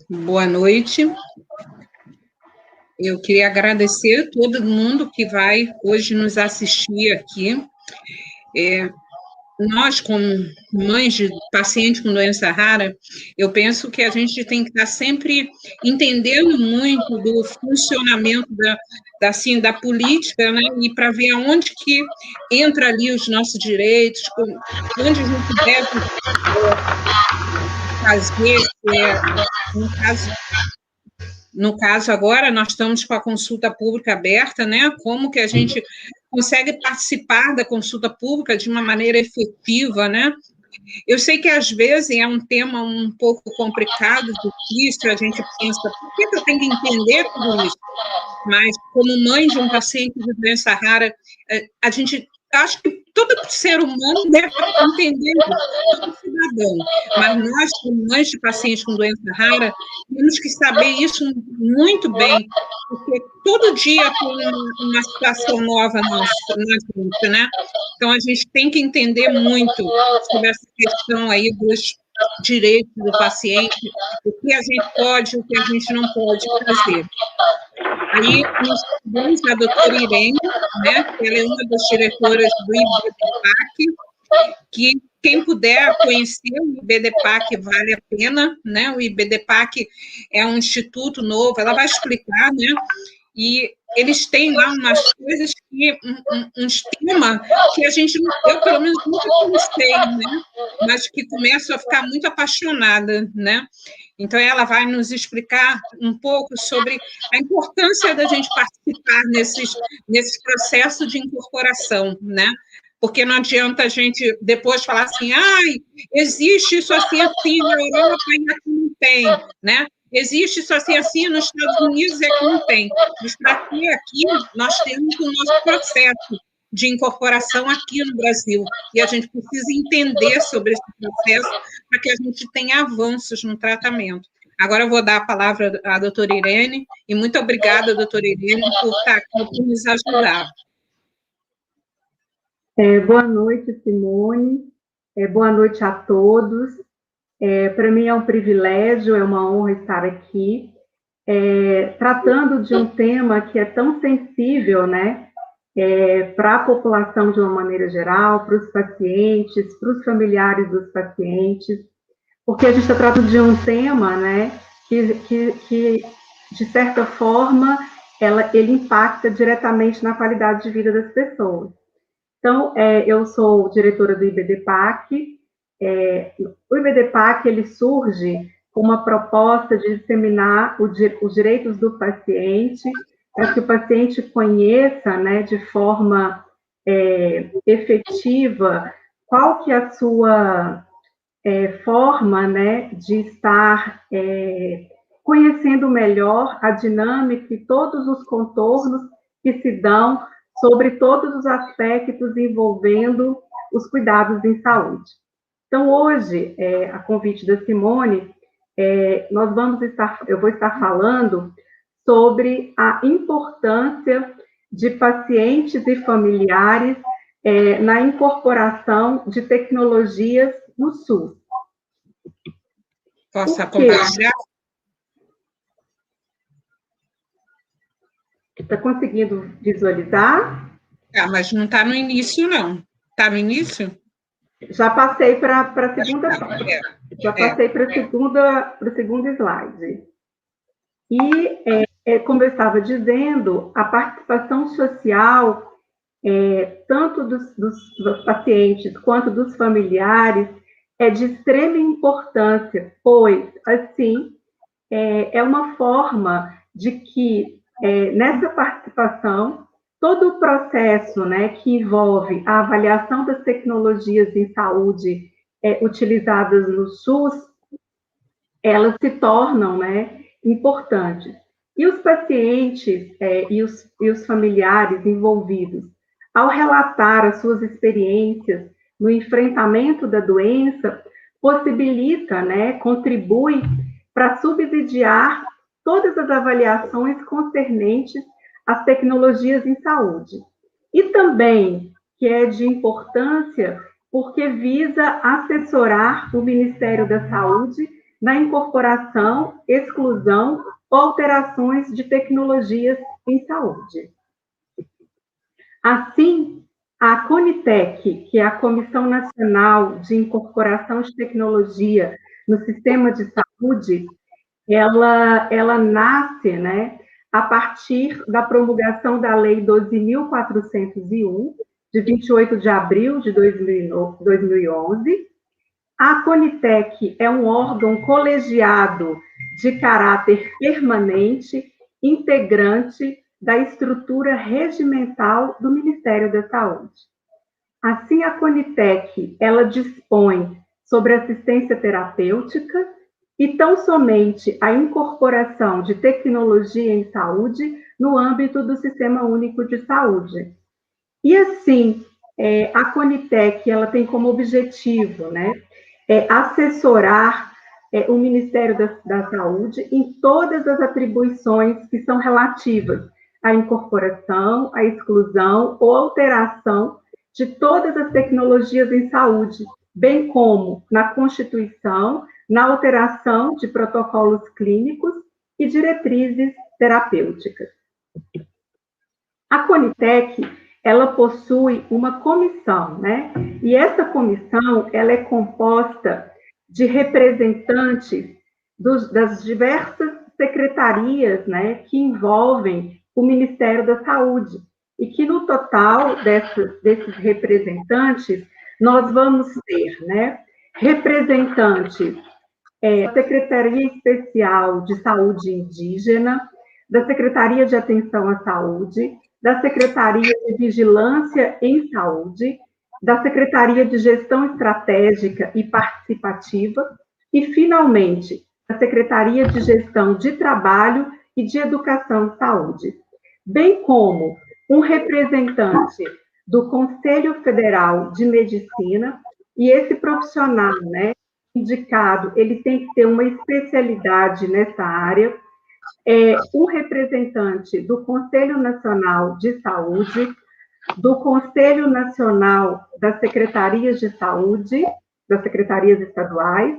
Boa noite. Eu queria agradecer a todo mundo que vai hoje nos assistir aqui. Nós, como mães de pacientes com doença rara, eu penso que a gente tem que estar sempre entendendo muito do funcionamento assim, da política, né? E para ver aonde que entra ali os nossos direitos, onde a gente deve fazer, no caso agora, nós estamos com a consulta pública aberta, né? Como que a gente consegue participar da consulta pública de uma maneira efetiva, né? Eu sei que, às vezes, é um tema um pouco complicado, difícil, a gente pensa, por que eu tenho que entender tudo isso? Mas, como mãe de um paciente de doença rara, a gente, acho que todo ser humano deve entender isso, todo cidadão. Mas nós, como mães de pacientes com doença rara, temos que saber isso muito bem, porque todo dia tem uma situação nova na gente, né? Então, a gente tem que entender muito sobre essa questão aí dos direitos do paciente, o que a gente pode e o que a gente não pode fazer. Aí, nós tivemos a doutora Irene, né, que ela é uma das diretoras do IBDPAC, que quem puder conhecer o IBDPAC vale a pena, né? O IBDPAC é um instituto novo, ela vai explicar, né? E eles têm lá umas coisas que, uns temas que a gente, eu pelo menos nunca conheci, né? Mas que começo a ficar muito apaixonada, né? Então, ela vai nos explicar um pouco sobre a importância da gente participar nesses processos de incorporação, né? Porque não adianta a gente depois falar assim, existe isso assim, assim, na Europa e aqui não tem, né? Existe isso assim, assim, nos Estados Unidos é que não tem. Mas para ter aqui, nós temos o nosso processo de incorporação aqui no Brasil. E a gente precisa entender sobre esse processo para que a gente tenha avanços no tratamento. Agora eu vou dar a palavra à doutora Irene, e muito obrigada, doutora Irene, por estar aqui, por nos ajudar. Boa noite, Simone. Boa noite a todos. Para mim é um privilégio, é uma honra estar aqui, tratando de um tema que é tão sensível, né, para a população de uma maneira geral, para os pacientes, para os familiares dos pacientes, porque a gente está tratando de um tema, né, que de certa forma, ele impacta diretamente na qualidade de vida das pessoas. Então, eu sou diretora do IBDPAC. O IBDPAC ele surge com uma proposta de disseminar os direitos do paciente, para que o paciente conheça, né, de forma efetiva qual que é a sua forma, né, de estar conhecendo melhor a dinâmica e todos os contornos que se dão sobre todos os aspectos envolvendo os cuidados em saúde. Então, hoje, a convite da Simone, eu vou estar falando sobre a importância de pacientes e familiares na incorporação de tecnologias no SUS. Posso compartilhar? Está conseguindo visualizar? Mas não está no início, não. Está no início? Já passei para a segunda parte. Já passei para o segundo slide. E, como eu estava dizendo, a participação social, tanto dos pacientes quanto dos familiares, é de extrema importância, pois, assim, é uma forma de que, nessa participação, todo o processo, né, que envolve a avaliação das tecnologias em saúde utilizadas no SUS, elas se tornam, né, importantes. E os pacientes e os familiares envolvidos, ao relatar as suas experiências no enfrentamento da doença, possibilita, né, contribui para subsidiar todas as avaliações concernentes às tecnologias em saúde. E também, que é de importância, porque visa assessorar o Ministério da Saúde na incorporação, exclusão ou alterações de tecnologias em saúde. Assim, a CONITEC, que é a Comissão Nacional de Incorporação de Tecnologia no Sistema de Saúde, ela nasce, né, a partir da promulgação da Lei 12.401, de 28 de abril de 2011. A CONITEC é um órgão colegiado de caráter permanente, integrante da estrutura regimental do Ministério da Saúde. Assim, a CONITEC, ela dispõe sobre assistência terapêutica e tão somente a incorporação de tecnologia em saúde no âmbito do Sistema Único de Saúde. E assim, a CONITEC, ela tem como objetivo, né, assessorar o Ministério da Saúde em todas as atribuições que são relativas à incorporação, à exclusão ou alteração de todas as tecnologias em saúde, bem como na constituição, na alteração de protocolos clínicos e diretrizes terapêuticas. A CONITEC, ela possui uma comissão, né? E essa comissão, ela é composta de representantes das diversas secretarias, né, que envolvem o Ministério da Saúde, e que no total desses representantes, nós vamos ter, né, representantes da Secretaria Especial de Saúde Indígena, da Secretaria de Atenção à Saúde, da Secretaria de Vigilância em Saúde, da Secretaria de Gestão Estratégica e Participativa e, finalmente, da Secretaria de Gestão de Trabalho e de Educação e Saúde, bem como um representante do Conselho Federal de Medicina, e esse profissional, né, indicado, ele tem que ter uma especialidade nessa área, um representante do Conselho Nacional de Saúde, do Conselho Nacional das Secretarias de Saúde, das secretarias estaduais,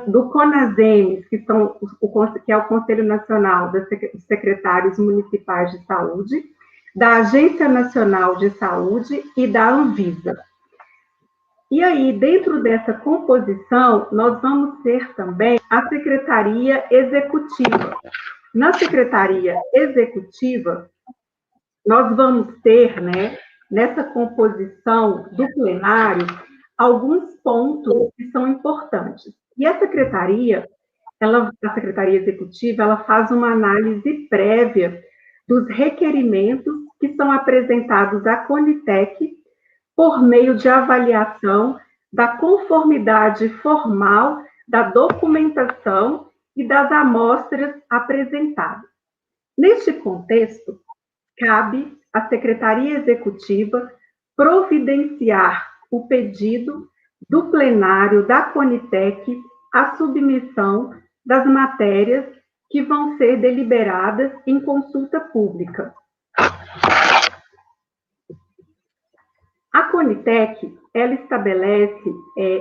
do CONASEMES, que é o Conselho Nacional dos Secretários Municipais de Saúde, da Agência Nacional de Saúde e da Anvisa. E aí, dentro dessa composição, nós vamos ter também a Secretaria Executiva. Na Secretaria Executiva, nós vamos ter, né, nessa composição do plenário, alguns pontos que são importantes. E a Secretaria Executiva, ela faz uma análise prévia dos requerimentos que são apresentados à CONITEC por meio de avaliação da conformidade formal da documentação e das amostras apresentadas. Neste contexto, cabe à Secretaria Executiva providenciar o pedido do plenário da CONITEC à submissão das matérias que vão ser deliberadas em consulta pública. A CONITEC, ela estabelece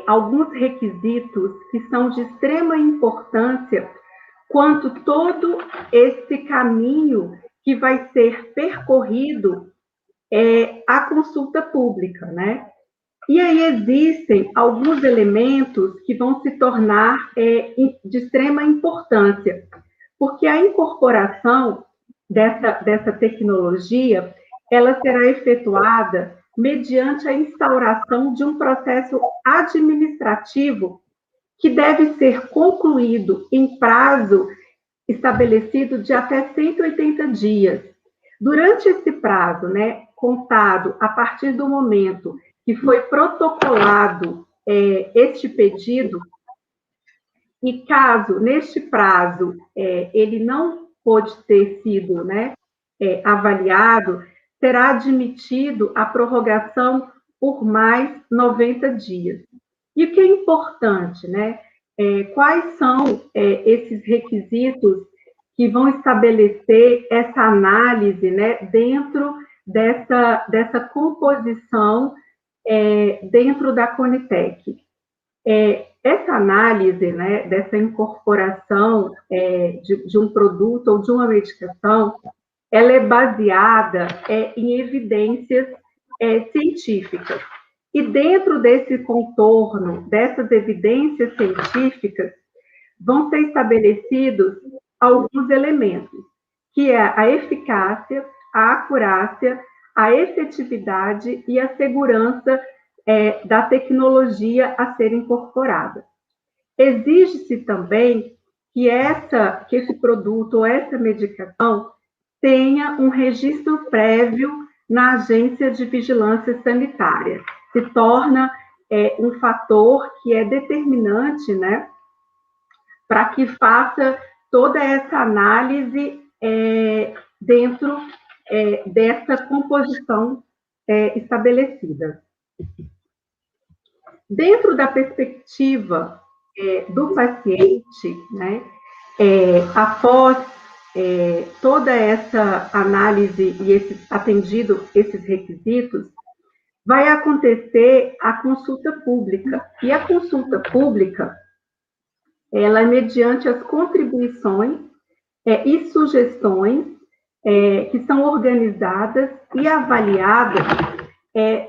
alguns requisitos que são de extrema importância quanto todo esse caminho que vai ser percorrido à consulta pública, né? E aí existem alguns elementos que vão se tornar de extrema importância, porque a incorporação dessa tecnologia, ela será efetuada mediante a instauração de um processo administrativo que deve ser concluído em prazo estabelecido de até 180 dias. Durante esse prazo, né, contado a partir do momento que foi protocolado este pedido, e caso neste prazo ele não pode ter sido, né, avaliado, será admitido a prorrogação por mais 90 dias. E o que é importante, né? Quais são esses requisitos que vão estabelecer essa análise, né, dentro dessa composição dentro da CONITEC? essa análise, né, dessa incorporação de um produto ou de uma medicação, ela é baseada em evidências científicas. E dentro desse contorno, dessas evidências científicas, vão ser estabelecidos alguns elementos, que é a eficácia, a acurácia, a efetividade e a segurança da tecnologia a ser incorporada. Exige-se também que esse produto ou essa medicação tenha um registro prévio na Agência de Vigilância Sanitária. Se torna um fator que é determinante, né, para que faça toda essa análise dentro dessa composição estabelecida. Dentro da perspectiva do paciente, né, após toda essa análise e atendido esses requisitos, vai acontecer a consulta pública. E a consulta pública, ela é mediante as contribuições e sugestões que são organizadas e avaliadas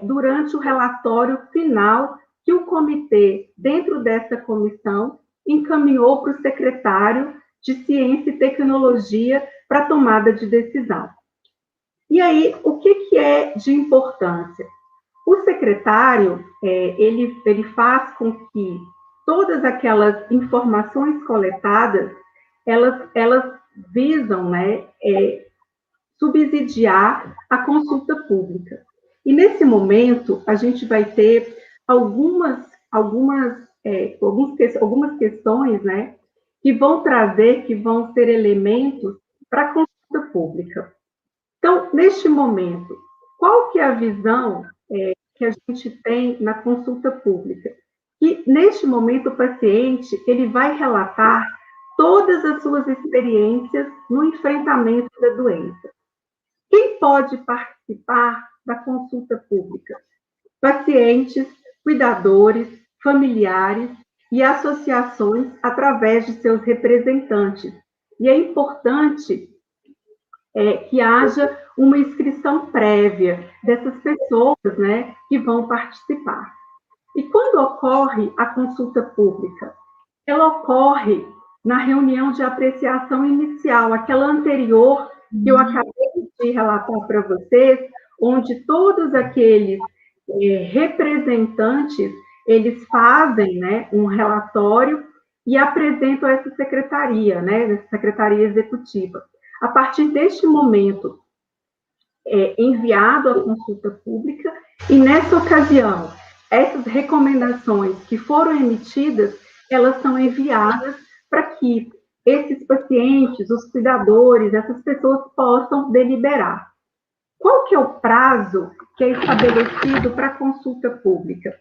durante o relatório final que o comitê, dentro dessa comissão, encaminhou para o secretário de Ciência e Tecnologia para tomada de decisão. E aí, o que é de importância? O secretário, ele faz com que todas aquelas informações coletadas, elas visam, né, subsidiar a consulta pública. E nesse momento, a gente vai ter algumas questões, né, que vão ser elementos para a consulta pública. Então, neste momento, qual que é a visão que a gente tem na consulta pública? Que, neste momento, o paciente ele vai relatar todas as suas experiências no enfrentamento da doença. Quem pode participar da consulta pública? Pacientes, cuidadores, familiares e associações através de seus representantes. E é importante que haja uma inscrição prévia dessas pessoas, né, que vão participar. E quando ocorre a consulta pública? Ela ocorre na reunião de apreciação inicial, aquela anterior que eu acabei de relatar para vocês, onde todos aqueles representantes, eles fazem, né, um relatório e apresentam essa secretaria, né, essa secretaria executiva. A partir deste momento, enviado à consulta pública, e nessa ocasião, essas recomendações que foram emitidas, elas são enviadas para que esses pacientes, os cuidadores, essas pessoas possam deliberar. Qual que é o prazo que é estabelecido para a consulta pública?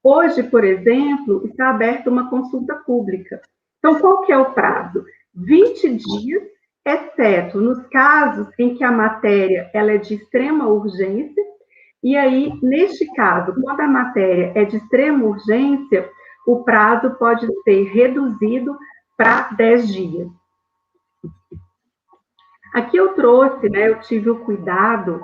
Hoje, por exemplo, está aberta uma consulta pública. Então, qual que é o prazo? 20 dias, exceto nos casos em que a matéria ela é de extrema urgência, e aí, neste caso, quando a matéria é de extrema urgência, o prazo pode ser reduzido para 10 dias. Aqui eu trouxe, né, eu tive o cuidado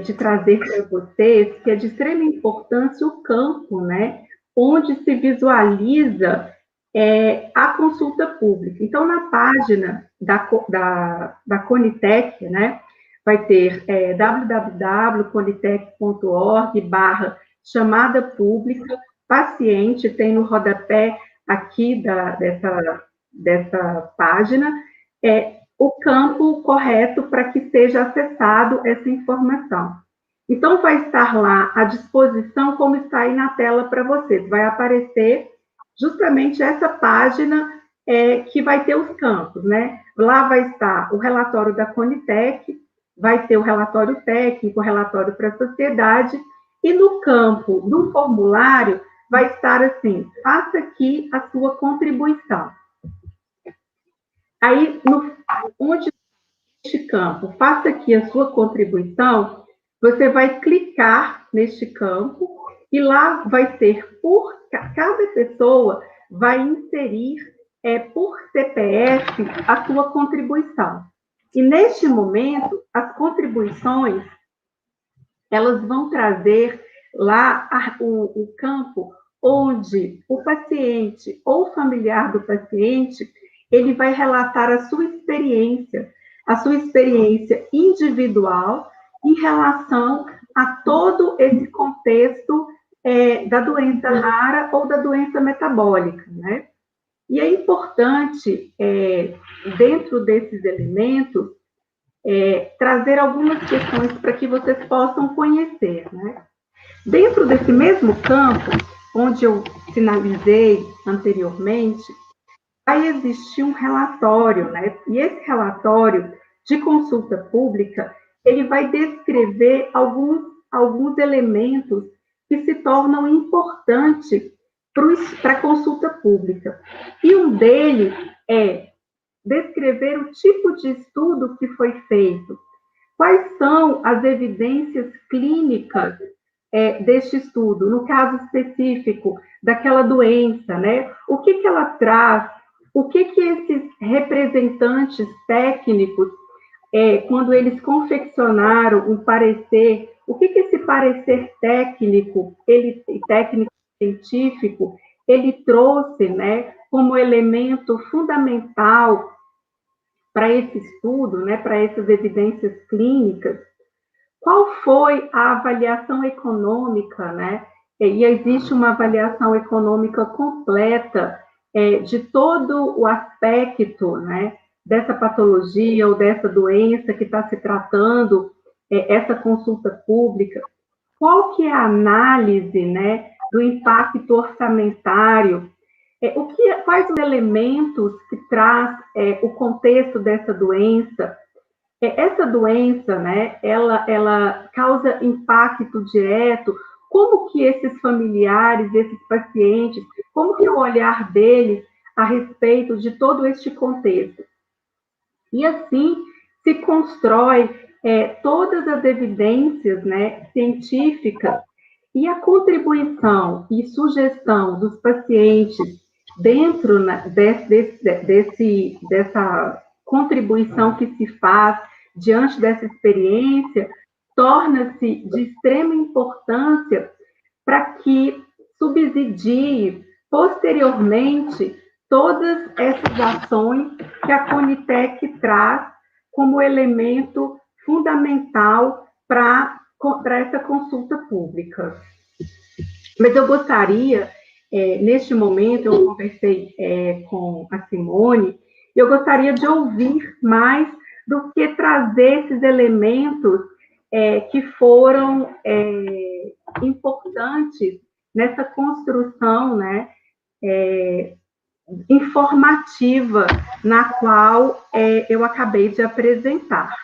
de trazer para vocês que é de extrema importância o campo, né, onde se visualiza a consulta pública. Então, na página da Conitec, né, vai ter www.conitec.org/chamada pública, paciente, tem no rodapé aqui dessa página, o campo correto para que seja acessado essa informação. Então, vai estar lá à disposição, como está aí na tela para vocês. Vai aparecer justamente essa página que vai ter os campos, né? Lá vai estar o relatório da Conitec, vai ter o relatório técnico, o relatório para a sociedade, e no campo do formulário vai estar assim, faça aqui a sua contribuição. Aí, onde este campo, faça aqui a sua contribuição, você vai clicar neste campo e lá vai ter, por cada pessoa, vai inserir por CPF a sua contribuição. E, neste momento, as contribuições, elas vão trazer lá o campo onde o paciente ou familiar do paciente, ele vai relatar a sua experiência individual em relação a todo esse contexto da doença rara ou da doença metabólica, né? E é importante, dentro desses elementos, trazer algumas questões para que vocês possam conhecer, né? Dentro desse mesmo campo, onde eu sinalizei anteriormente, vai existir um relatório, né? E esse relatório de consulta pública, ele vai descrever alguns elementos que se tornam importantes para a consulta pública. E um deles é descrever o tipo de estudo que foi feito, quais são as evidências clínicas deste estudo, no caso específico daquela doença, né? O que ela traz, o que esses representantes técnicos, quando eles confeccionaram um parecer, o que esse parecer técnico científico, ele trouxe, né, como elemento fundamental para esse estudo, né, para essas evidências clínicas. Qual foi a avaliação econômica, né? E existe uma avaliação econômica completa de todo o aspecto, né, dessa patologia ou dessa doença que está se tratando, essa consulta pública. Qual que é a análise, né, do impacto orçamentário? Quais os elementos que traz o contexto dessa doença? Essa doença, né, ela causa impacto direto. Como que esses familiares, esses pacientes, como que é o olhar deles a respeito de todo este contexto? E assim se constrói todas as evidências, né, científicas e a contribuição e sugestão dos pacientes dentro dessa contribuição que se faz diante dessa experiência, torna-se de extrema importância para que subsidie posteriormente todas essas ações que a Conitec traz como elemento fundamental para essa consulta pública. Mas eu gostaria, neste momento, eu conversei com a Simone, eu gostaria de ouvir mais do que trazer esses elementos que foram importantes nessa construção, né, informativa na qual eu acabei de apresentar.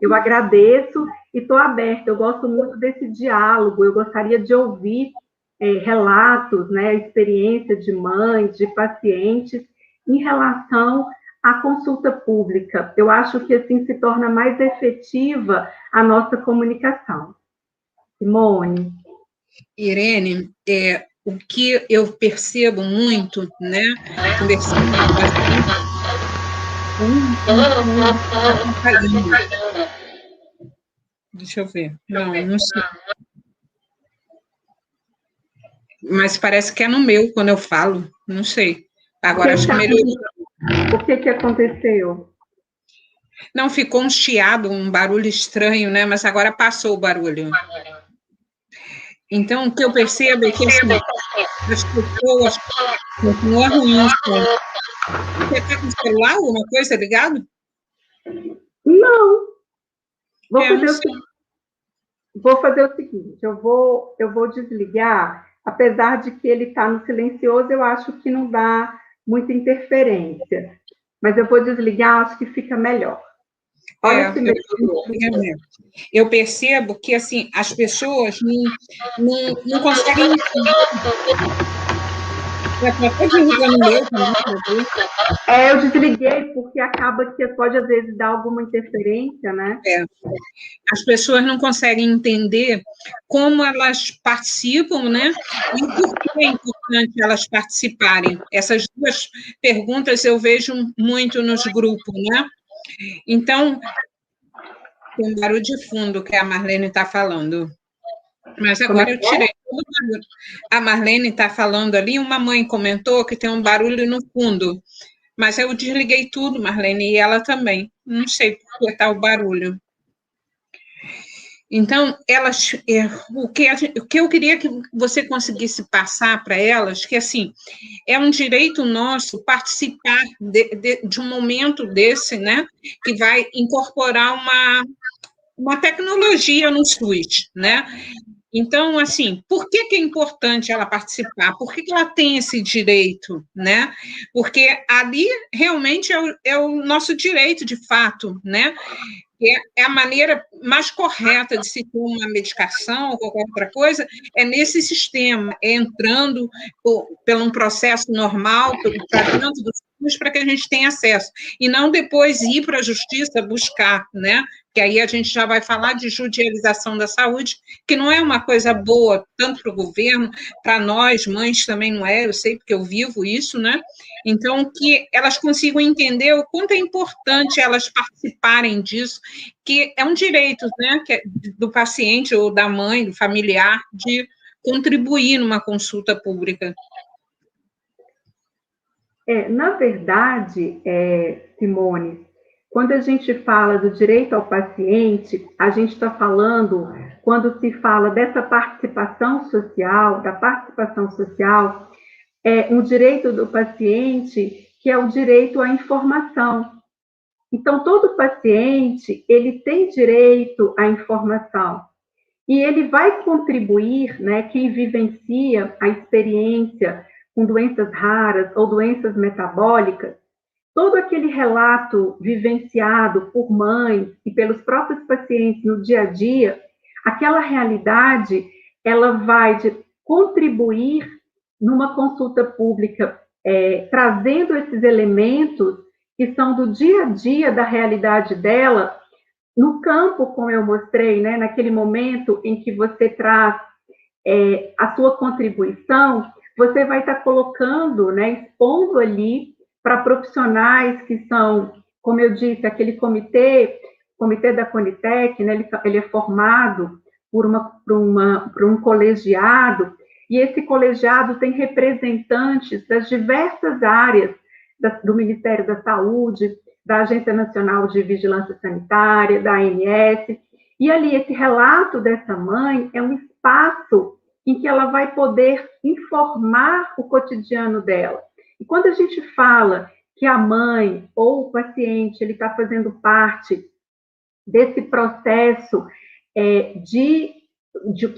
Eu agradeço e estou aberta, eu gosto muito desse diálogo, eu gostaria de ouvir relatos, né, experiência de mães, de pacientes, em relação à consulta pública. Eu acho que assim se torna mais efetiva a nossa comunicação. Simone. Irene, o que eu percebo muito, né, conversando com pacientes, deixa eu ver, não sei. Mas parece que é no meu, quando eu falo, não sei. Agora acho que melhorou. O que aconteceu? Não, ficou um chiado, um barulho estranho, né? Mas agora passou o barulho. Então, o que eu percebo é que assim, as pessoas continuam ruins. Você está com o celular, alguma coisa ligado? Não. Vou fazer o seguinte, eu vou desligar, apesar de que ele está no silencioso, eu acho que não dá muita interferência. Mas eu vou desligar, acho que fica melhor. Olha eu percebo que assim, as pessoas não conseguem. Até desligando o meu também. Eu desliguei porque acaba que pode, às vezes, dar alguma interferência, né? As pessoas não conseguem entender como elas participam, né? E por que é importante elas participarem. Essas duas perguntas eu vejo muito nos grupos, né? Então, tem um barulho de fundo que a Marlene está falando. Mas agora eu tirei todo o barulho. A Marlene está falando ali, uma mãe comentou que tem um barulho no fundo. Mas eu desliguei tudo, Marlene, e ela também. Não sei por que está o barulho. Então, elas, o que eu queria que você conseguisse passar para elas, que assim, é um direito nosso participar de um momento desse, né, que vai incorporar uma tecnologia no SUS, né? Então, assim, por que é importante ela participar? Por que ela tem esse direito, né? Porque ali realmente é o nosso direito, de fato, né? É a maneira mais correta de se ter uma medicação ou qualquer outra coisa, é nesse sistema, é entrando por um processo normal, para dentro do SUS, para que a gente tenha acesso, e não depois ir para a justiça buscar, né? Que aí a gente já vai falar de judicialização da saúde, que não é uma coisa boa, tanto para o governo, para nós, mães também não é, eu sei porque eu vivo isso, né? Então, que elas consigam entender o quanto é importante elas participarem disso, que é um direito, né, do paciente ou da mãe, do familiar, de contribuir numa consulta pública. Na verdade, Simone, quando a gente fala do direito ao paciente, a gente está falando, quando se fala dessa participação social, da participação social, é um direito do paciente que é o direito à informação. Então, todo paciente, ele tem direito à informação. E ele vai contribuir, né, quem vivencia a experiência com doenças raras ou doenças metabólicas, todo aquele relato vivenciado por mães e pelos próprios pacientes no dia a dia, aquela realidade, ela vai contribuir numa consulta pública, trazendo esses elementos que são do dia a dia da realidade dela, no campo, como eu mostrei, né, naquele momento em que você traz a sua contribuição, você vai estar colocando, né, expondo ali para profissionais que são, como eu disse, aquele comitê da Conitec, né, ele é formado por um colegiado, e esse colegiado tem representantes das diversas áreas do Ministério da Saúde, da Agência Nacional de Vigilância Sanitária, da ANS, e ali esse relato dessa mãe é um espaço em que ela vai poder informar o cotidiano dela. E quando a gente fala que a mãe ou o paciente ele está fazendo parte desse processo de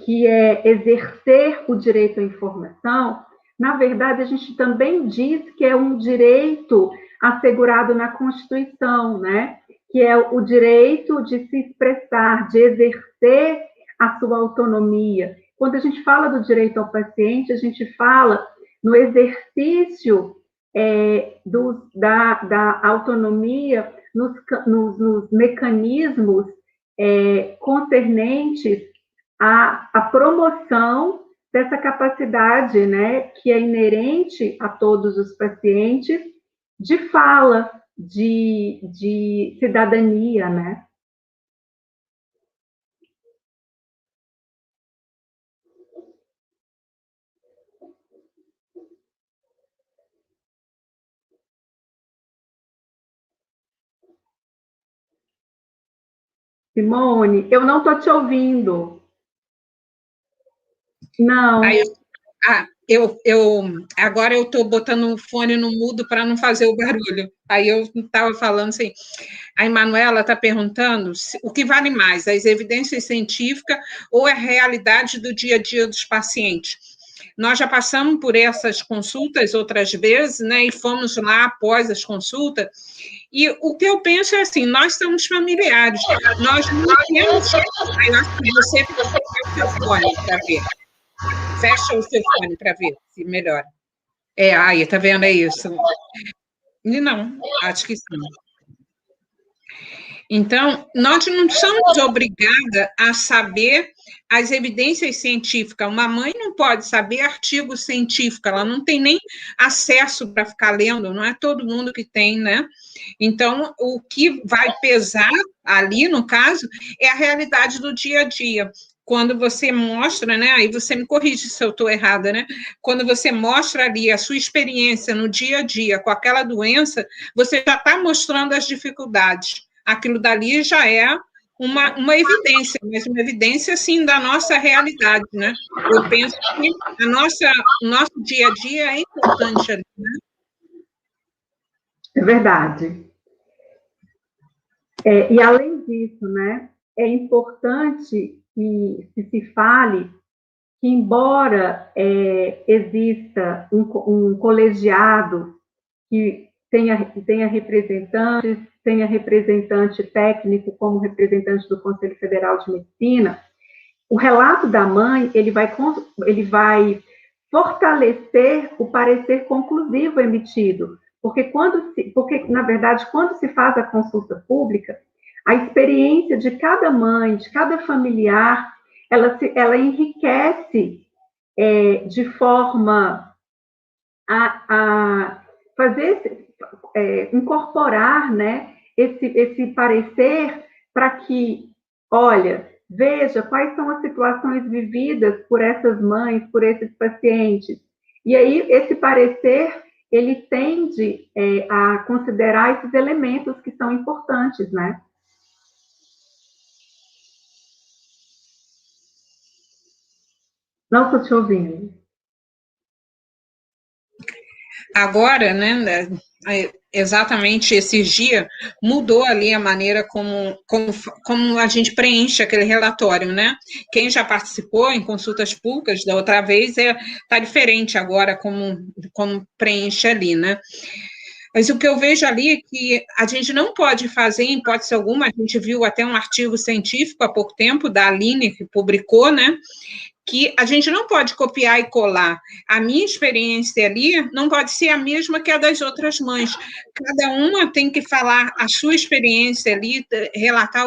que é exercer o direito à informação, na verdade, a gente também diz que é um direito assegurado na Constituição, né? Que é o direito de se expressar, de exercer a sua autonomia. Quando a gente fala do direito ao paciente, a gente fala no exercício da autonomia nos mecanismos concernentes à promoção dessa capacidade, né, que é inerente a todos os pacientes, de fala, de cidadania, né? Simone, eu não estou te ouvindo. Não. Agora eu estou botando o fone no mudo para não fazer o barulho. Aí eu estava falando assim. A Emanuela está perguntando o que vale mais, as evidências científicas ou a realidade do dia a dia dos pacientes. Nós já passamos por essas consultas outras vezes, né, e fomos lá após as consultas, e o que eu penso é assim, nós somos familiares, nós não temos... Eu acho que você fecha o seu fone para ver. Fecha o seu fone para ver se melhora. Aí, tá vendo? É isso. Não, acho que sim. Então, nós não somos obrigadas a saber as evidências científicas. Uma mãe não pode saber artigo científico, ela não tem nem acesso para ficar lendo, não é todo mundo que tem, né? Então, o que vai pesar ali, no caso, é a realidade do dia a dia. Quando você mostra, né? Aí você me corrige se eu estou errada, né? Quando você mostra ali a sua experiência no dia a dia com aquela doença, você já está mostrando as dificuldades. Aquilo dali já é uma evidência, mas uma evidência, sim, da nossa realidade, né? Eu penso que o nosso dia a dia é importante ali, né? É verdade. E além disso, né, é importante que se fale que, embora exista um colegiado que tenha representantes, tenha representante técnico como representante do Conselho Federal de Medicina, o relato da mãe ele vai fortalecer o parecer conclusivo emitido, porque na verdade quando se faz a consulta pública, a experiência de cada mãe, de cada familiar, ela enriquece de forma a fazer incorporar, né, esse parecer para que, olha, veja quais são as situações vividas por essas mães, por esses pacientes. E aí, esse parecer, ele tende a considerar esses elementos que são importantes, né? Não estou te ouvindo. Agora, né, exatamente esses dias, mudou ali a maneira como a gente preenche aquele relatório, né? Quem já participou em consultas públicas da outra vez está diferente agora como preenche ali, né? Mas o que eu vejo ali é que a gente não pode fazer, em hipótese alguma, a gente viu até um artigo científico há pouco tempo, da Aline, que publicou, né? Que a gente não pode copiar e colar. A minha experiência ali não pode ser a mesma que a das outras mães. Cada uma tem que falar a sua experiência ali, relatar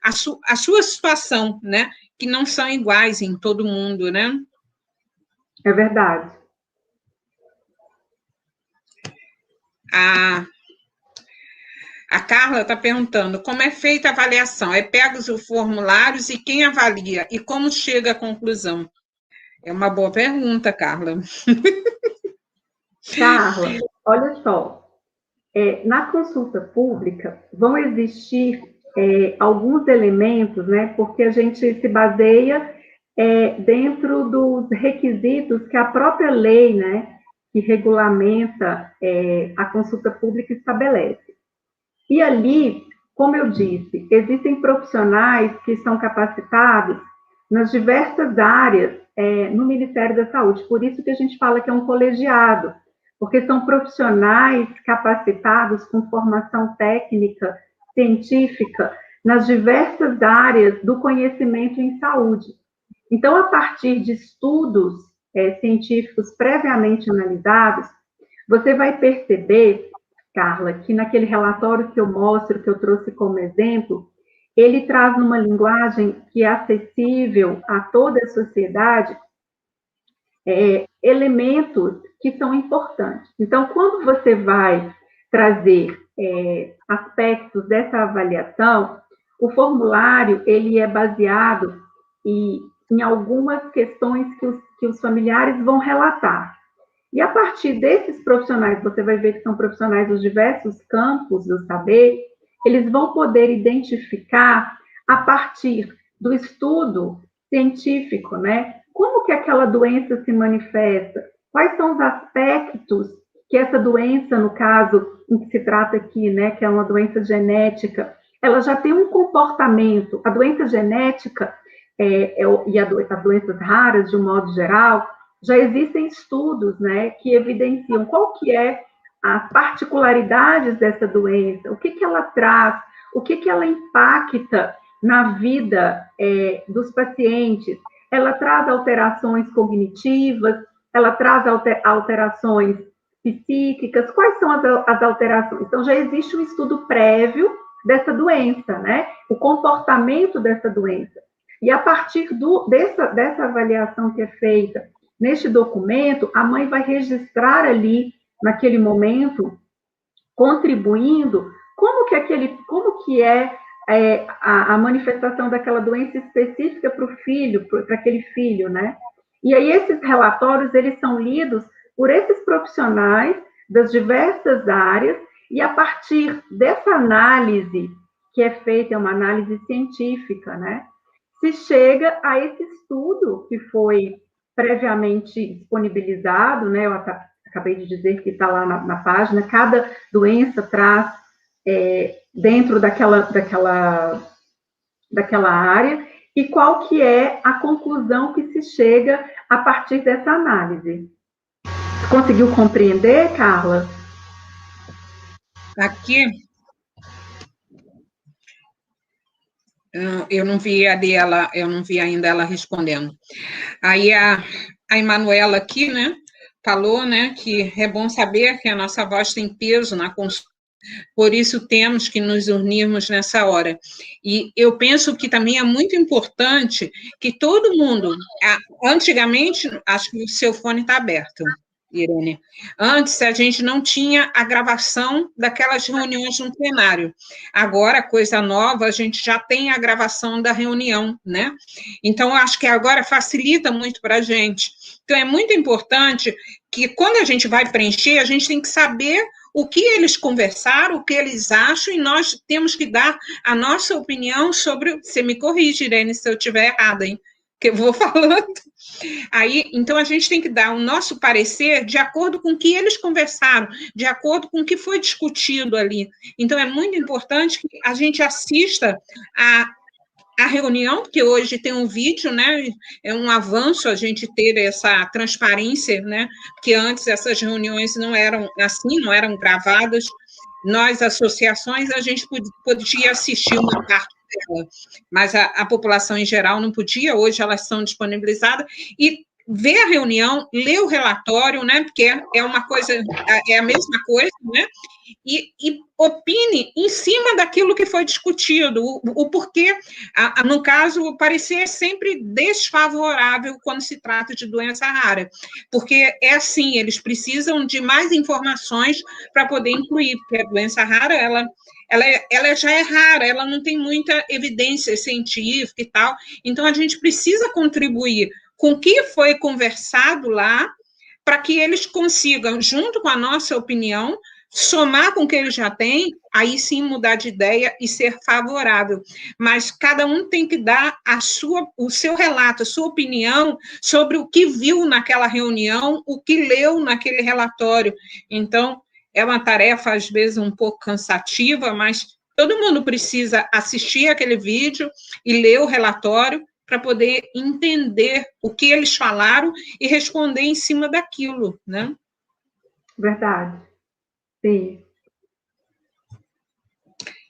a sua situação, né? Que não são iguais em todo mundo, né? É verdade. A Carla está perguntando como é feita a avaliação. É pegos os formulários e quem avalia? E como chega à conclusão? É uma boa pergunta, Carla. Carla, olha só. Na consulta pública, vão existir alguns elementos, né? Porque a gente se baseia dentro dos requisitos que a própria lei, né? Que regulamenta a consulta pública estabelece. E ali, como eu disse, existem profissionais que são capacitados nas diversas áreas no Ministério da Saúde. Por isso que a gente fala que é um colegiado, porque são profissionais capacitados com formação técnica, científica, nas diversas áreas do conhecimento em saúde. Então, a partir de estudos científicos previamente analisados, você vai perceber, Carla, que naquele relatório que eu mostro, que eu trouxe como exemplo, ele traz numa linguagem que é acessível a toda a sociedade elementos que são importantes. Então, quando você vai trazer aspectos dessa avaliação, o formulário ele é baseado em algumas questões que os familiares vão relatar. E a partir desses profissionais, você vai ver que são profissionais dos diversos campos do saber, eles vão poder identificar, a partir do estudo científico, né? Como que aquela doença se manifesta? Quais são os aspectos que essa doença, no caso em que se trata aqui, né, que é uma doença genética, ela já tem um comportamento. A doença genética e as doenças raras, de um modo geral, já existem estudos, né, que evidenciam qual que é as particularidades dessa doença, o que que ela traz, o que que ela impacta na vida dos pacientes. Ela traz alterações cognitivas, ela traz alterações psíquicas, quais são as alterações? Então, já existe um estudo prévio dessa doença, né? O comportamento dessa doença. E a partir dessa avaliação que é feita neste documento, a mãe vai registrar ali, naquele momento, contribuindo, como que é a manifestação daquela doença específica para o filho, para aquele filho, né? E aí esses relatórios, eles são lidos por esses profissionais das diversas áreas, e a partir dessa análise que é feita, é uma análise científica, né? Se chega a esse estudo que foi previamente disponibilizado, né? Eu acabei de dizer que está lá na página, cada doença traz dentro daquela área, e qual que é a conclusão que se chega a partir dessa análise. Conseguiu compreender, Carla? Aqui, eu não vi eu não vi ainda ela respondendo. Aí a Emanuela aqui, né, falou, né, que é bom saber que a nossa voz tem peso na consulta, por isso temos que nos unirmos nessa hora. E eu penso que também é muito importante que todo mundo, antigamente, acho que o seu fone está aberto, Irene. Antes, a gente não tinha a gravação daquelas reuniões no plenário. Agora, coisa nova, a gente já tem a gravação da reunião, né? Então, eu acho que agora facilita muito para a gente. Então, é muito importante que, quando a gente vai preencher, a gente tem que saber o que eles conversaram, o que eles acham, e nós temos que dar a nossa opinião sobre... Você me corrige, Irene, se eu estiver errada, hein? Que eu vou falando. Aí, então, a gente tem que dar o nosso parecer de acordo com o que eles conversaram, de acordo com o que foi discutido ali. Então, é muito importante que a gente assista a reunião, porque hoje tem um vídeo, né? É um avanço a gente ter essa transparência, né? Porque antes essas reuniões não eram assim, não eram gravadas. Nós, associações, a gente podia assistir uma parte dela, mas a população em geral não podia. Hoje elas são disponibilizadas, e ver a reunião, ler o relatório, né? Porque é uma coisa, é a mesma coisa, né? E opine em cima daquilo que foi discutido, o porquê, no caso, o parecer é sempre desfavorável quando se trata de doença rara, porque é assim, eles precisam de mais informações para poder incluir, porque a doença rara, ela já é rara, ela não tem muita evidência científica e tal, então a gente precisa contribuir com o que foi conversado lá, para que eles consigam, junto com a nossa opinião, somar com o que ele já tem, aí sim mudar de ideia e ser favorável. Mas cada um tem que dar o seu relato, a sua opinião sobre o que viu naquela reunião, o que leu naquele relatório. Então, é uma tarefa, às vezes, um pouco cansativa, mas todo mundo precisa assistir aquele vídeo e ler o relatório para poder entender o que eles falaram e responder em cima daquilo, né? Verdade. Sim.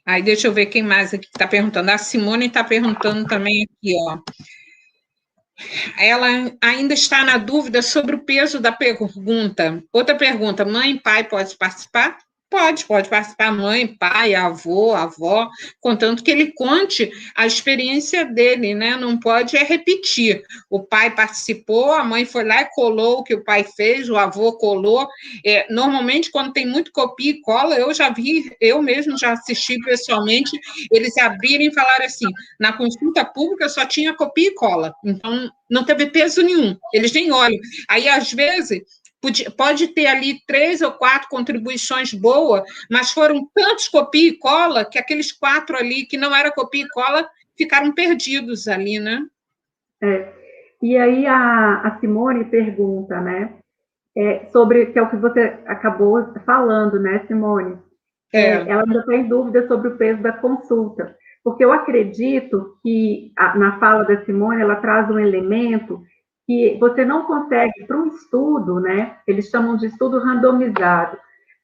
Aí, deixa eu ver quem mais aqui está perguntando. A Simone está perguntando também aqui, ó. Ela ainda está na dúvida sobre o peso da pergunta. Outra pergunta: mãe e pai pode participar? Pode participar mãe, pai, avô, avó, contanto que ele conte a experiência dele, né? Não pode repetir. O pai participou, a mãe foi lá e colou o que o pai fez, o avô colou. Normalmente, quando tem muito copia e cola, eu já vi, eu mesmo já assisti pessoalmente, eles abrirem e falarem assim, na consulta pública só tinha copia e cola, então não teve peso nenhum, eles nem olham. Aí, às vezes... Pode ter ali 3 ou 4 contribuições boas, mas foram tantos copia e cola que aqueles 4 ali que não era copia e cola ficaram perdidos ali, né? E aí a Simone pergunta, né? Sobre, que é o que você acabou falando, né, Simone? Ela ainda está em dúvida sobre o peso da consulta, porque eu acredito que na fala da Simone ela traz um elemento que você não consegue, para um estudo, né? Eles chamam de estudo randomizado.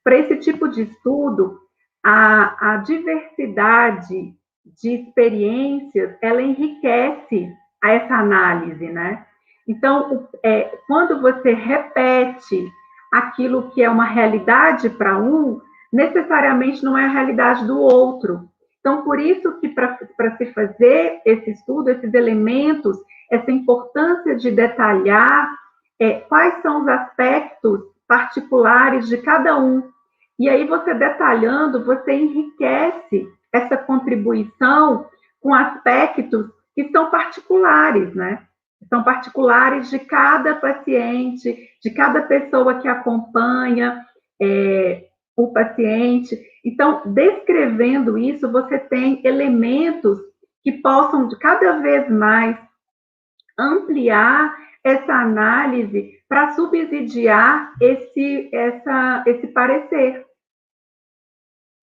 Para esse tipo de estudo, a diversidade de experiências, ela enriquece essa análise, né? Então, quando você repete aquilo que é uma realidade para um, necessariamente não é a realidade do outro. Então, por isso que para se fazer esse estudo, esses elementos, essa importância de detalhar quais são os aspectos particulares de cada um. E aí, você detalhando, você enriquece essa contribuição com aspectos que são particulares, né? São particulares de cada paciente, de cada pessoa que acompanha o paciente. Então, descrevendo isso, você tem elementos que possam cada vez mais ampliar essa análise para subsidiar esse parecer.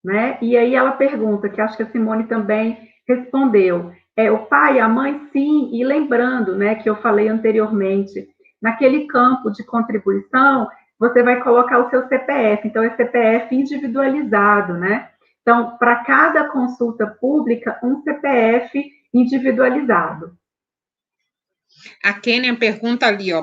Né? E aí ela pergunta, que acho que a Simone também respondeu, o pai, a mãe, sim, e lembrando, né, que eu falei anteriormente, naquele campo de contribuição, você vai colocar o seu CPF, então é CPF individualizado, né? Então, para cada consulta pública, um CPF individualizado. A Kênia pergunta ali, ó,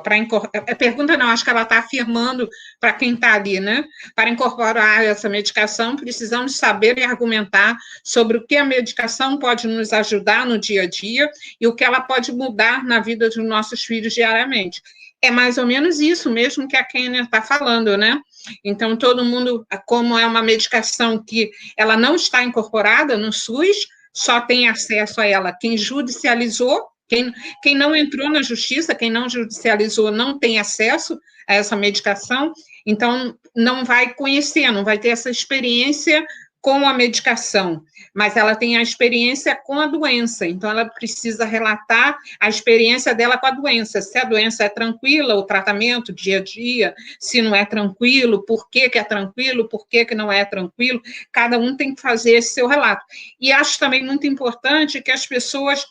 pergunta não, acho que ela está afirmando para quem está ali, né? Para incorporar essa medicação, precisamos saber e argumentar sobre o que a medicação pode nos ajudar no dia a dia e o que ela pode mudar na vida dos nossos filhos diariamente. É mais ou menos isso mesmo que a Kênia está falando, né? Então, todo mundo, como é uma medicação que ela não está incorporada no SUS, só tem acesso a ela quem judicializou. Quem não entrou na justiça, quem não judicializou, não tem acesso a essa medicação, então não vai conhecer, não vai ter essa experiência com a medicação, mas ela tem a experiência com a doença, então ela precisa relatar a experiência dela com a doença, se a doença é tranquila, o tratamento dia a dia, se não é tranquilo, por que é tranquilo, por que não é tranquilo, cada um tem que fazer esse seu relato. E acho também muito importante que as pessoas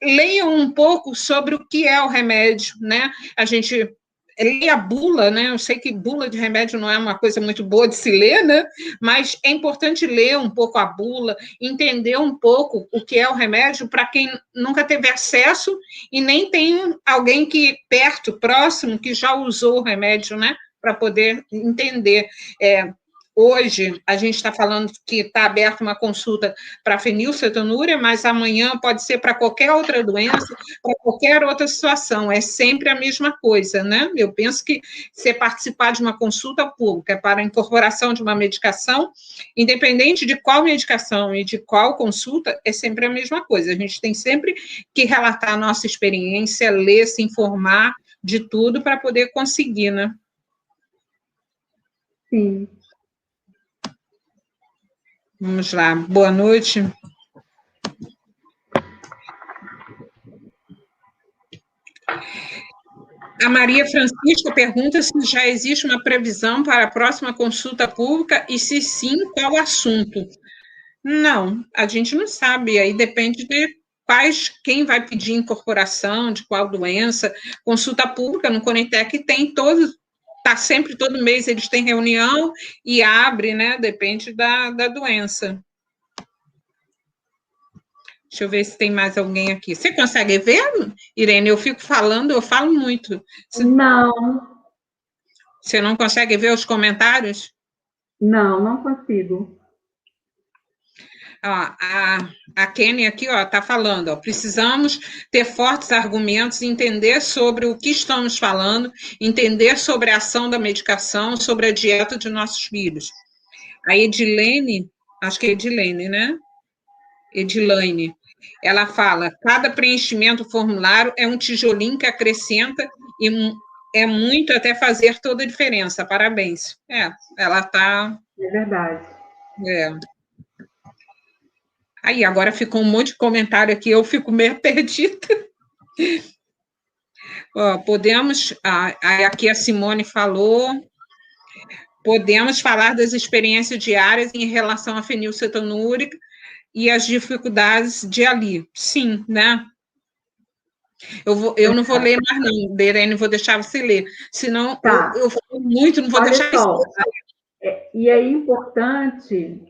leiam um pouco sobre o que é o remédio, né? A gente lê a bula, né? Eu sei que bula de remédio não é uma coisa muito boa de se ler, né? Mas é importante ler um pouco a bula, entender um pouco o que é o remédio para quem nunca teve acesso e nem tem alguém que perto, próximo, que já usou o remédio, né? Para poder entender. Hoje, a gente está falando que está aberta uma consulta para fenilcetonúria, mas amanhã pode ser para qualquer outra doença, para qualquer outra situação. É sempre a mesma coisa, né? Eu penso que se participar de uma consulta pública para a incorporação de uma medicação, independente de qual medicação e de qual consulta, é sempre a mesma coisa. A gente tem sempre que relatar a nossa experiência, ler, se informar de tudo para poder conseguir, né? Sim. Vamos lá, boa noite. A Maria Francisca pergunta se já existe uma previsão para a próxima consulta pública e, se sim, qual assunto? Não, a gente não sabe, aí depende de quem vai pedir incorporação, de qual doença. Consulta pública no Conitec tem está sempre, todo mês eles têm reunião e abre, né? Depende da doença. Deixa eu ver se tem mais alguém aqui. Você consegue ver, Irene? Eu fico falando, eu falo muito. Não. Você não consegue ver os comentários? Não consigo. Ó, a Kênia aqui está falando, precisamos ter fortes argumentos, entender sobre o que estamos falando, entender sobre a ação da medicação, sobre a dieta de nossos filhos. A Edilene, acho que é Edilene, né? Edilane, ela fala, cada preenchimento do formulário é um tijolinho que acrescenta e é muito até fazer toda a diferença. Parabéns. Ela está... É verdade. Aí, agora ficou um monte de comentário aqui, eu fico meio perdida. Podemos... aqui a Simone falou... Podemos falar das experiências diárias em relação à fenilcetonúrica e as dificuldades de ali. Sim, né? Eu não vou ler mais, não, Irene, vou deixar você ler. Senão, tá. eu falo muito, não vou Olha deixar só, isso. E é importante...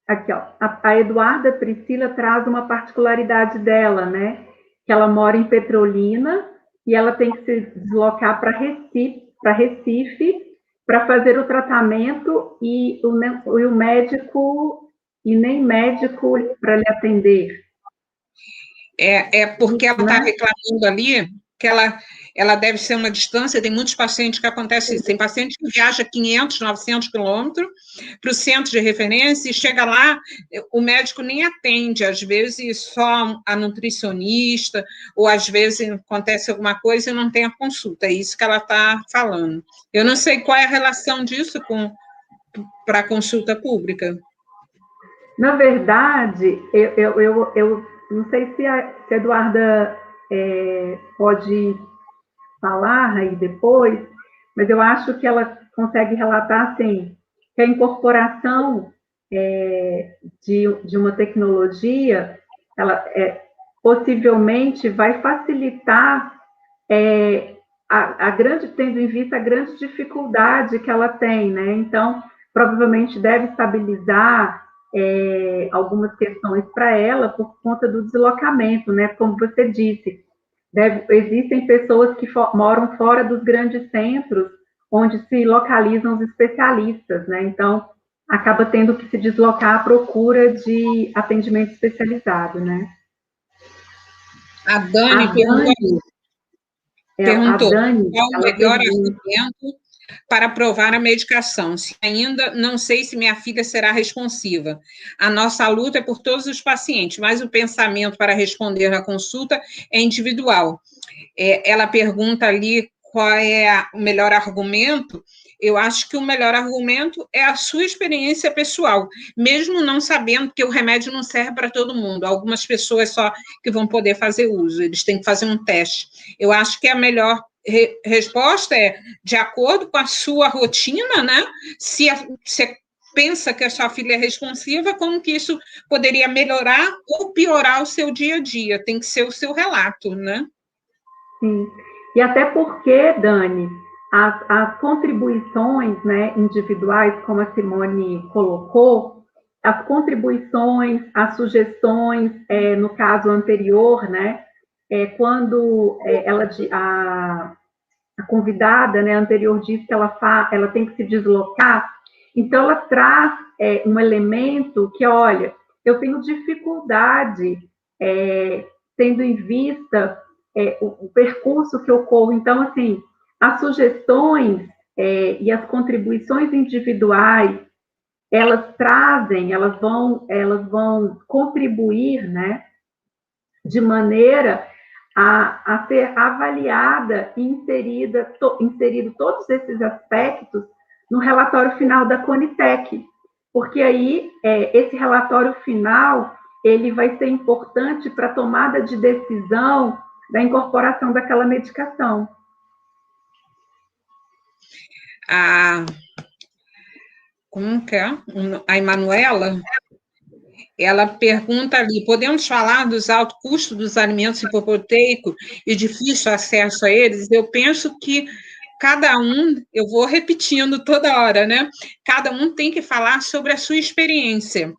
Aqui, ó, a Eduarda Priscila traz uma particularidade dela, né? Que ela mora em Petrolina e ela tem que se deslocar para Recife, para fazer o tratamento e o médico, e nem médico para lhe atender. É porque ela está Né? reclamando ali que ela deve ser uma distância, tem muitos pacientes que acontece isso. Tem paciente que viaja 500, 900 quilômetros para o centro de referência e chega lá, o médico nem atende, às vezes só a nutricionista, ou às vezes acontece alguma coisa e não tem a consulta. É isso que ela está falando. Eu não sei qual é a relação disso para a consulta pública. Na verdade, eu não sei se a Eduarda pode falar aí depois, mas eu acho que ela consegue relatar assim, que a incorporação de uma tecnologia, ela possivelmente vai facilitar tendo em vista a grande dificuldade que ela tem, né? Então, provavelmente deve estabilizar algumas questões para ela por conta do deslocamento, né? Como você disse, existem pessoas que moram fora dos grandes centros, onde se localizam os especialistas, né? Então, acaba tendo que se deslocar à procura de atendimento especializado, né? A Dani perguntou qual o melhor argumento para aprovar a medicação. Se ainda não sei se minha filha será responsiva. A nossa luta é por todos os pacientes, mas o pensamento para responder na consulta é individual. Ela pergunta ali qual é o melhor argumento. Eu acho que o melhor argumento é a sua experiência pessoal, mesmo não sabendo que o remédio não serve para todo mundo. Algumas pessoas só que vão poder fazer uso, eles têm que fazer um teste. Eu acho que a melhor resposta é de acordo com a sua rotina, né? Se você pensa que a sua filha é responsiva, como que isso poderia melhorar ou piorar o seu dia a dia? Tem que ser o seu relato, né? Sim. E até porque, Dani, as contribuições, né, individuais, como a Simone colocou, as contribuições, as sugestões, no caso anterior, né, quando a convidada, né, anterior disse que ela tem que se deslocar, então ela traz um elemento que, olha, eu tenho dificuldade tendo em vista o percurso que eu corro. Então, assim, as sugestões e as contribuições individuais, elas vão contribuir, né, de maneira a ser avaliada e inserido todos esses aspectos no relatório final da Conitec, porque aí esse relatório final ele vai ser importante para a tomada de decisão da incorporação daquela medicação. Como que é? A Emanuela, ela pergunta ali, podemos falar dos altos custos dos alimentos hipoproteicos e difícil acesso a eles? Eu penso que cada um, eu vou repetindo toda hora, né? Cada um tem que falar sobre a sua experiência.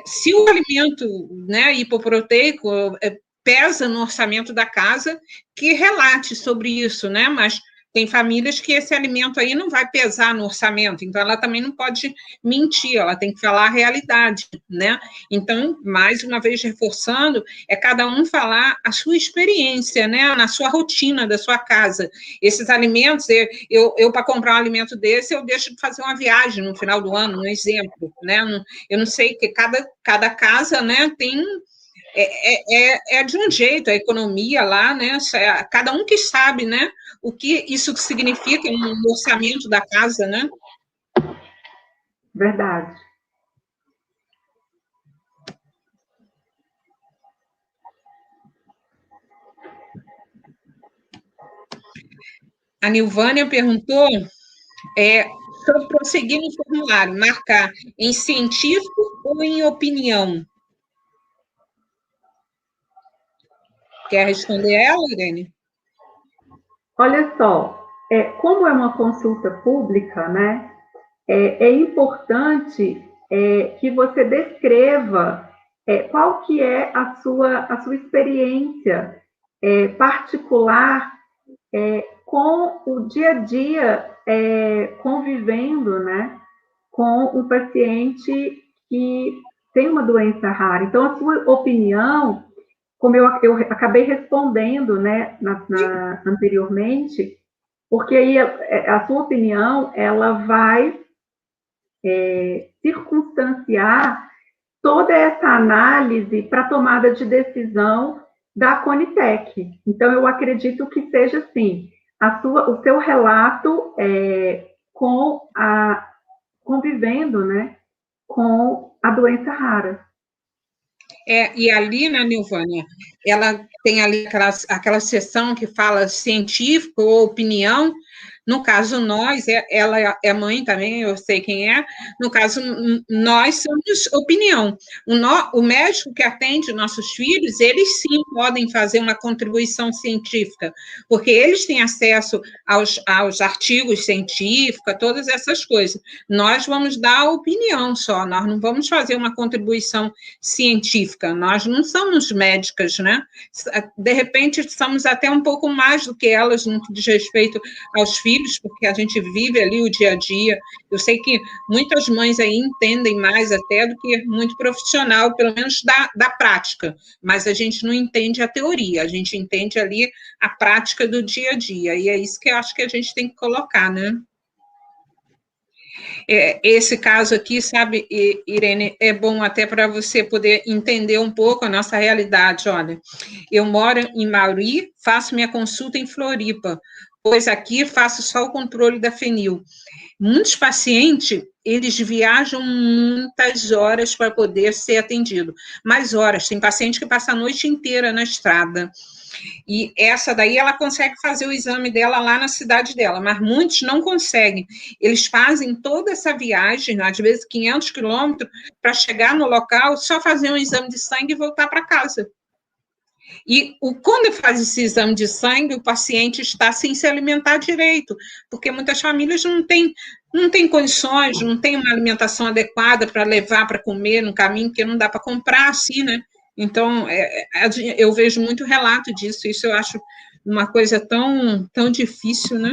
Se o alimento, né, hipoproteico pesa no orçamento da casa, que relate sobre isso, né? Mas tem famílias que esse alimento aí não vai pesar no orçamento, então ela também não pode mentir, ela tem que falar a realidade, né? Então, mais uma vez reforçando, cada um falar a sua experiência, né? Na sua rotina da sua casa. Esses alimentos, eu para comprar um alimento desse, eu deixo de fazer uma viagem no final do ano, um exemplo, né? Eu não sei que cada casa, né, tem de um jeito, a economia lá, né? Cada um que sabe, né? O que isso significa no orçamento da casa, né? Verdade. A Nilvânia perguntou sobre prosseguir no formulário, marcar em científico ou em opinião. Quer responder ela, Irene? Olha só, como é uma consulta pública, né, é importante que você descreva qual que é a sua experiência particular com o dia a dia convivendo, né, com um paciente que tem uma doença rara. Então, a sua opinião, como eu acabei respondendo, né, anteriormente, porque aí a sua opinião, ela vai circunstanciar toda essa análise para a tomada de decisão da Conitec. Então, eu acredito que seja assim, o seu relato convivendo, né, com a doença rara. E ali, né, Nilvânia, ela tem ali aquela seção que fala científico ou opinião. No caso, nós, ela é mãe também, eu sei quem é. No caso, nós somos opinião. O médico que atende nossos filhos, eles sim podem fazer uma contribuição científica, porque eles têm acesso aos artigos científicos, a todas essas coisas. Nós vamos dar a opinião só, nós não vamos fazer uma contribuição científica. Nós não somos médicas, né? De repente, somos até um pouco mais do que elas no que diz respeito aos filhos, porque a gente vive ali o dia a dia. Eu sei que muitas mães aí entendem mais até do que muito profissional, pelo menos da prática, mas a gente não entende a teoria, a gente entende ali a prática do dia a dia, e é isso que eu acho que a gente tem que colocar, né? Esse caso aqui, sabe, Irene, é bom até para você poder entender um pouco a nossa realidade. Olha, eu moro em Mauri, faço minha consulta em Floripa, pois aqui faço só o controle da fenil. Muitos pacientes, eles viajam muitas horas para poder ser atendido. Mais horas, tem paciente que passa a noite inteira na estrada. E essa daí, ela consegue fazer o exame dela lá na cidade dela, mas muitos não conseguem. Eles fazem toda essa viagem, às vezes 500 quilômetros, para chegar no local, só fazer um exame de sangue e voltar para casa. E quando faz esse exame de sangue, o paciente está sem se alimentar direito, porque muitas famílias não têm condições, não têm uma alimentação adequada para levar para comer no caminho, porque não dá para comprar assim, né? Então, eu vejo muito relato disso, isso eu acho uma coisa tão, tão difícil, né?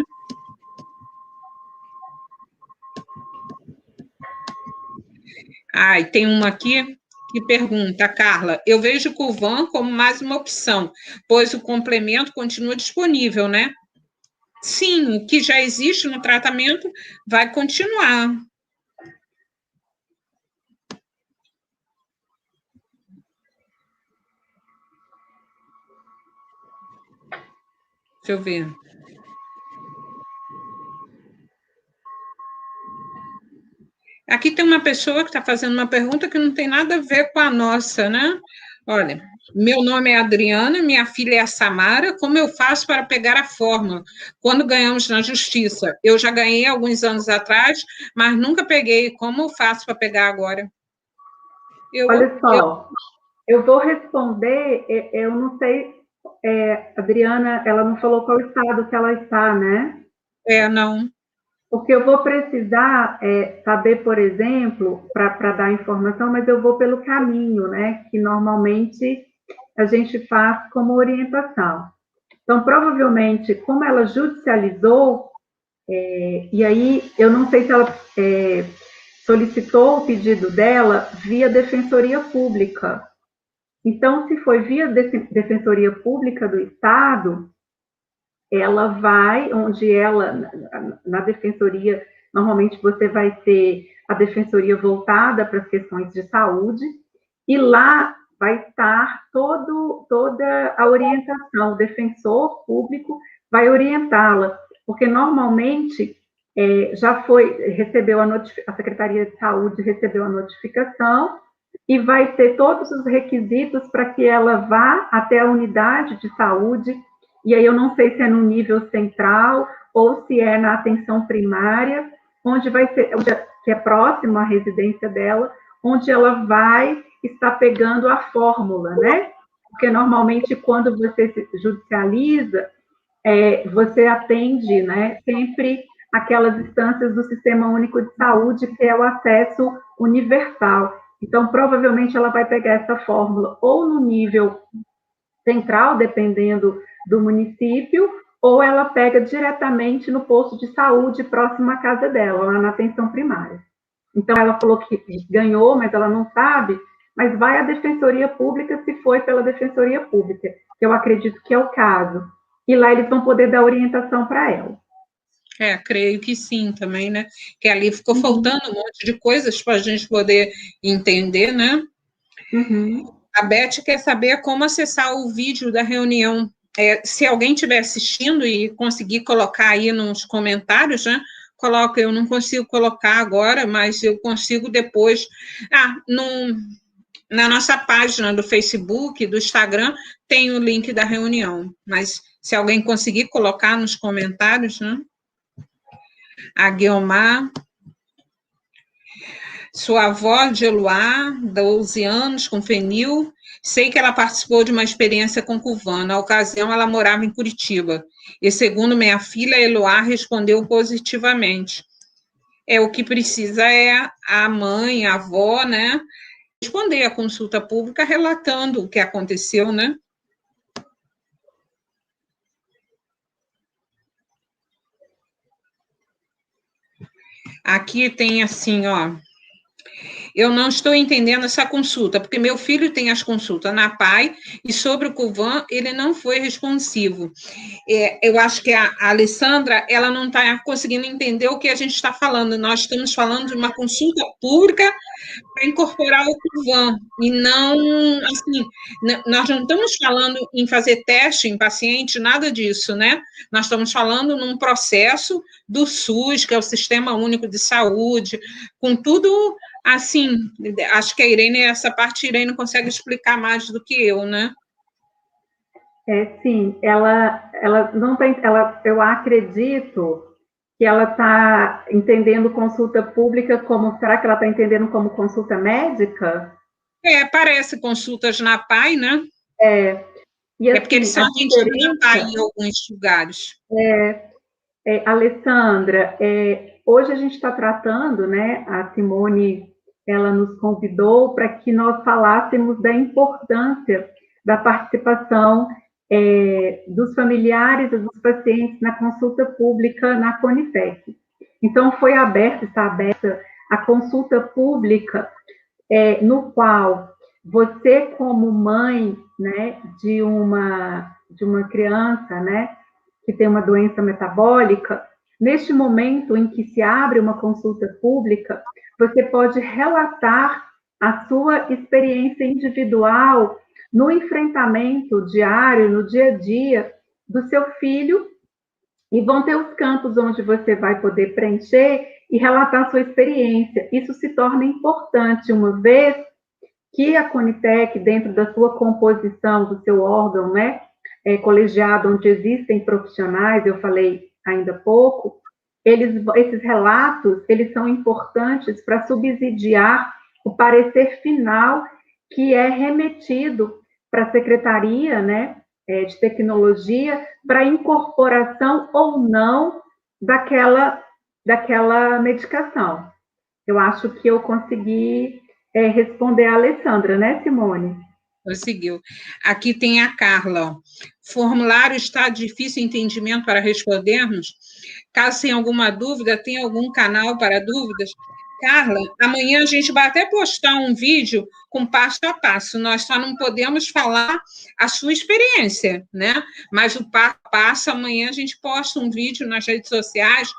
E tem uma aqui que pergunta, Carla, eu vejo o Curvan como mais uma opção, pois o complemento continua disponível, né? Sim, o que já existe no tratamento vai continuar. Deixa eu ver. Aqui tem uma pessoa que está fazendo uma pergunta que não tem nada a ver com a nossa, né? Olha, meu nome é Adriana, minha filha é a Samara. Como eu faço para pegar a fórmula? Quando ganhamos na justiça? Eu já ganhei alguns anos atrás, mas nunca peguei. Como eu faço para pegar agora? Olha só, eu vou responder, eu não sei, Adriana, ela não falou qual estado que ela está, né? Não. Porque eu vou precisar saber, por exemplo, para dar informação, mas eu vou pelo caminho, né? Que normalmente a gente faz como orientação. Então, provavelmente, como ela judicializou, e aí eu não sei se ela solicitou o pedido dela via Defensoria Pública. Então, se foi via Defensoria Pública do Estado, ela vai, onde ela, na defensoria, normalmente você vai ter a defensoria voltada para as questões de saúde, e lá vai estar toda a orientação, o defensor público vai orientá-la, porque normalmente a Secretaria de Saúde recebeu a notificação e vai ter todos os requisitos para que ela vá até a unidade de saúde. E aí eu não sei se é no nível central ou se é na atenção primária, onde vai ser, que é próximo à residência dela, onde ela vai estar pegando a fórmula, né? Porque normalmente quando você se judicializa, você atende, né, sempre aquelas instâncias do Sistema Único de Saúde, que é o acesso universal. Então, provavelmente ela vai pegar essa fórmula ou no nível central, dependendo do município, ou ela pega diretamente no posto de saúde próximo à casa dela, lá na atenção primária. Então, ela falou que ganhou, mas ela não sabe, mas vai à Defensoria Pública se foi pela Defensoria Pública, que eu acredito que é o caso. E lá eles vão poder dar orientação para ela. Creio que sim também, né? Que ali ficou faltando um monte de coisas para a gente poder entender, né? A Beth quer saber como acessar o vídeo da reunião. Se alguém estiver assistindo e conseguir colocar aí nos comentários, né? Coloca, eu não consigo colocar agora, mas eu consigo depois. Na nossa página do Facebook, do Instagram, tem o link da reunião. Mas se alguém conseguir colocar nos comentários, né? A Guiomar. Sua avó de Eloá, 12 anos, com fenil. Sei que ela participou de uma experiência com Cuvan. Na ocasião, ela morava em Curitiba. E, segundo minha filha, Eloá respondeu positivamente. O que precisa é a mãe, a avó, né, responder à consulta pública relatando o que aconteceu, né? Aqui tem assim, ó. Eu não estou entendendo essa consulta, porque meu filho tem as consultas na PAI e sobre o Cuvan ele não foi responsivo. Eu acho que a Alessandra, ela não está conseguindo entender o que a gente está falando. Nós estamos falando de uma consulta pública para incorporar o Cuvan, e não, assim, nós não estamos falando em fazer teste em paciente, nada disso, né? Nós estamos falando num processo do SUS, que é o Sistema Único de Saúde, com tudo, assim, acho que a Irene, essa parte, a Irene consegue explicar mais do que eu, né? Sim, ela não tem, eu acredito que ela está entendendo consulta pública como, será que ela está entendendo como consulta médica? Parece consultas na PAI, né? E, assim, porque eles são atendidos na PAI em alguns lugares. Alessandra, hoje a gente está tratando, né, a Simone, ela nos convidou para que nós falássemos da importância da participação dos familiares e dos pacientes na consulta pública na Conifec. Então, está aberta a consulta pública, no qual você, como mãe, né, de uma criança, né, que tem uma doença metabólica, neste momento em que se abre uma consulta pública, você pode relatar a sua experiência individual no enfrentamento diário, no dia a dia do seu filho, e vão ter os campos onde você vai poder preencher e relatar a sua experiência. Isso se torna importante, uma vez que a Conitec, dentro da sua composição, do seu órgão, né, colegiado, onde existem profissionais, eu falei ainda há pouco, esses relatos, eles são importantes para subsidiar o parecer final que é remetido para a Secretaria, né, de Tecnologia, para incorporação ou não daquela medicação. Eu acho que eu consegui responder a Alessandra, né, Simone? Conseguiu. Aqui tem a Carla. Formulário está de difícil entendimento para respondermos? Caso tenha alguma dúvida, tem algum canal para dúvidas? Carla, amanhã a gente vai até postar um vídeo com passo a passo. Nós só não podemos falar a sua experiência, né? Mas o passo a passo, amanhã a gente posta um vídeo nas redes sociais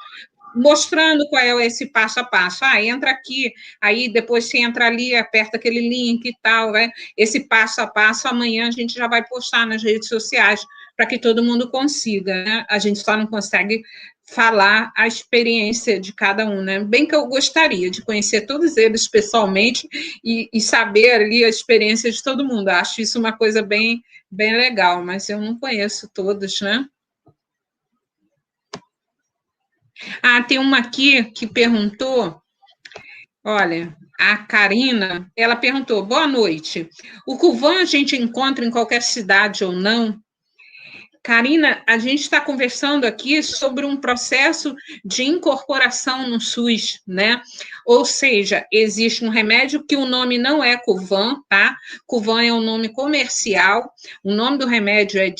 mostrando qual é esse passo a passo. Entra aqui, aí depois você entra ali, aperta aquele link e tal, né? Esse passo a passo, amanhã a gente já vai postar nas redes sociais, para que todo mundo consiga, né? A gente só não consegue falar a experiência de cada um, né? Bem que eu gostaria de conhecer todos eles pessoalmente e saber ali a experiência de todo mundo. Acho isso uma coisa bem, bem legal, mas eu não conheço todos, né? Tem uma aqui que perguntou, olha, a Karina, ela perguntou, boa noite, o Cuvan a gente encontra em qualquer cidade ou não? Karina, a gente está conversando aqui sobre um processo de incorporação no SUS, né? Ou seja, existe um remédio que o nome não é Kuvan, tá? Kuvan é um nome comercial, o nome do remédio é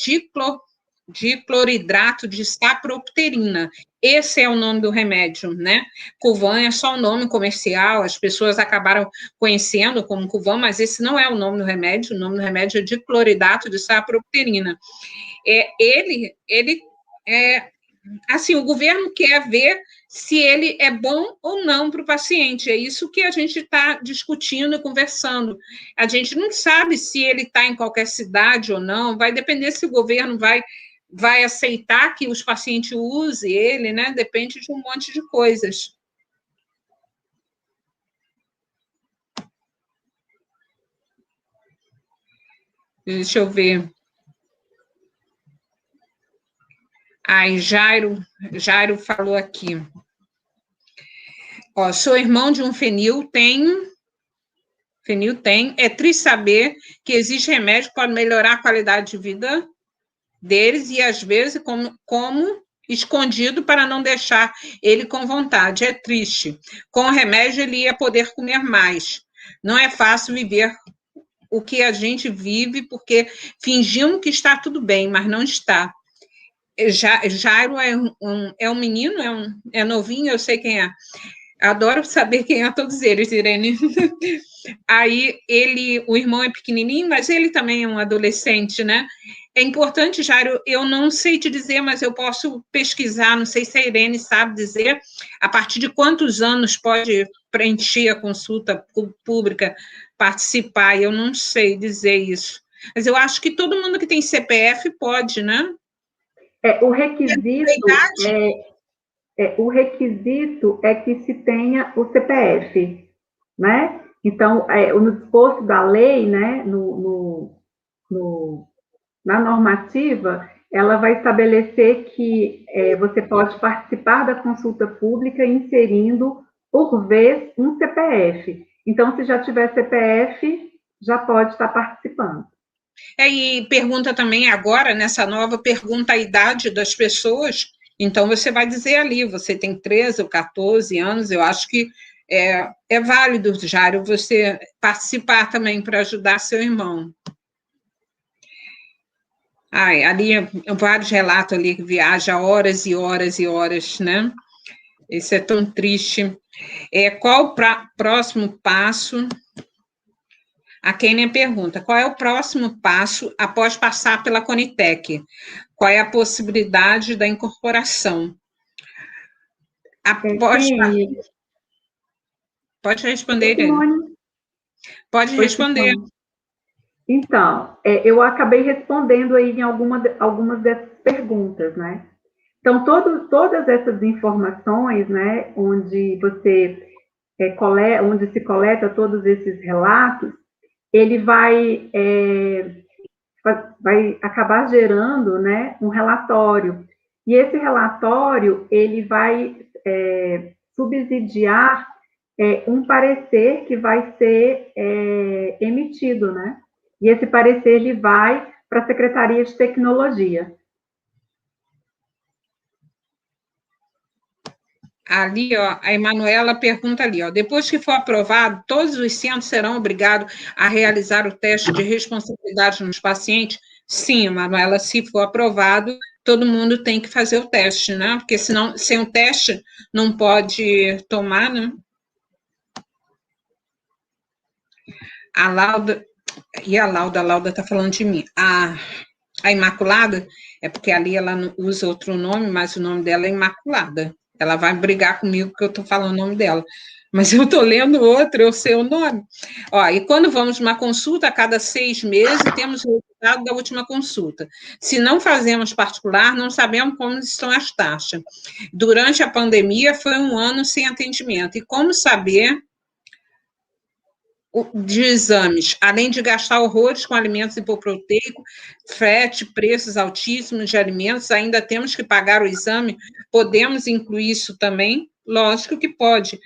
dicloridrato de sapropterina. Esse é o nome do remédio, né? Kuvan é só o nome comercial, as pessoas acabaram conhecendo como Kuvan, mas esse não é o nome do remédio, o nome do remédio é dicloridrato de sapropterina. Assim, o governo quer ver se ele é bom ou não para o paciente. É isso que a gente está discutindo e conversando. A gente não sabe se ele está em qualquer cidade ou não, vai depender se o governo vai aceitar que os pacientes usem ele, né? Depende de um monte de coisas. Deixa eu ver. Ai, Jairo falou aqui. Ó, sou irmão de um fenil tem. É triste saber que existe remédio que pode melhorar a qualidade de vida deles e, às vezes, como escondido para não deixar ele com vontade. É triste. Com o remédio, ele ia poder comer mais. Não é fácil viver o que a gente vive, porque fingimos que está tudo bem, mas não está. Jairo é um menino, é novinho, eu sei quem é. Adoro saber quem é todos eles, Irene. Aí o irmão é pequenininho, mas ele também é um adolescente, né? É importante, Jairo, eu não sei te dizer, mas eu posso pesquisar, não sei se a Irene sabe dizer, a partir de quantos anos pode preencher a consulta pública, participar, eu não sei dizer isso. Mas eu acho que todo mundo que tem CPF pode, né? O requisito é que se tenha o CPF, né? Então, no disposto da lei, né, na normativa, ela vai estabelecer que você pode participar da consulta pública inserindo, por vez, um CPF. Então, se já tiver CPF, já pode estar participando. E pergunta também agora, nessa nova pergunta, a idade das pessoas. Então, você vai dizer ali, você tem 13 ou 14 anos, eu acho que é válido, Jário, você participar também para ajudar seu irmão. Ali, vários relatos ali, que viaja horas e horas e horas, né? Isso é tão triste. Qual o próximo passo? A Kênia pergunta, qual é o próximo passo após passar pela Conitec? Qual é a possibilidade da incorporação? Pode responder, Irene. Pode responder. Então, eu acabei respondendo aí em algumas dessas perguntas, né? Então, todas essas informações, né, onde onde se coleta todos esses relatos, ele vai acabar gerando, né, um relatório. E esse relatório, ele vai subsidiar um parecer que vai ser emitido, né? E esse parecer, ele vai para a Secretaria de Tecnologia. Ali, ó, a Emanuela pergunta ali, ó, depois que for aprovado, todos os centros serão obrigados a realizar o teste de responsabilidade nos pacientes? Sim, Emanuela, se for aprovado, todo mundo tem que fazer o teste, né? Porque senão, sem o teste, não pode tomar, né? A Lauda está falando de mim. A Imaculada, é porque ali ela não usa outro nome, mas o nome dela é Imaculada. Ela vai brigar comigo porque eu estou falando o nome dela. Mas eu estou lendo outro, eu sei o nome. E quando vamos numa consulta, a cada 6 meses, temos o resultado da última consulta. Se não fazemos particular, não sabemos como estão as taxas. Durante a pandemia, foi 1 ano sem atendimento. E como saber de exames, além de gastar horrores com alimentos hipoproteicos, frete, preços altíssimos de alimentos, ainda temos que pagar o exame? Podemos incluir isso também? Lógico que pode.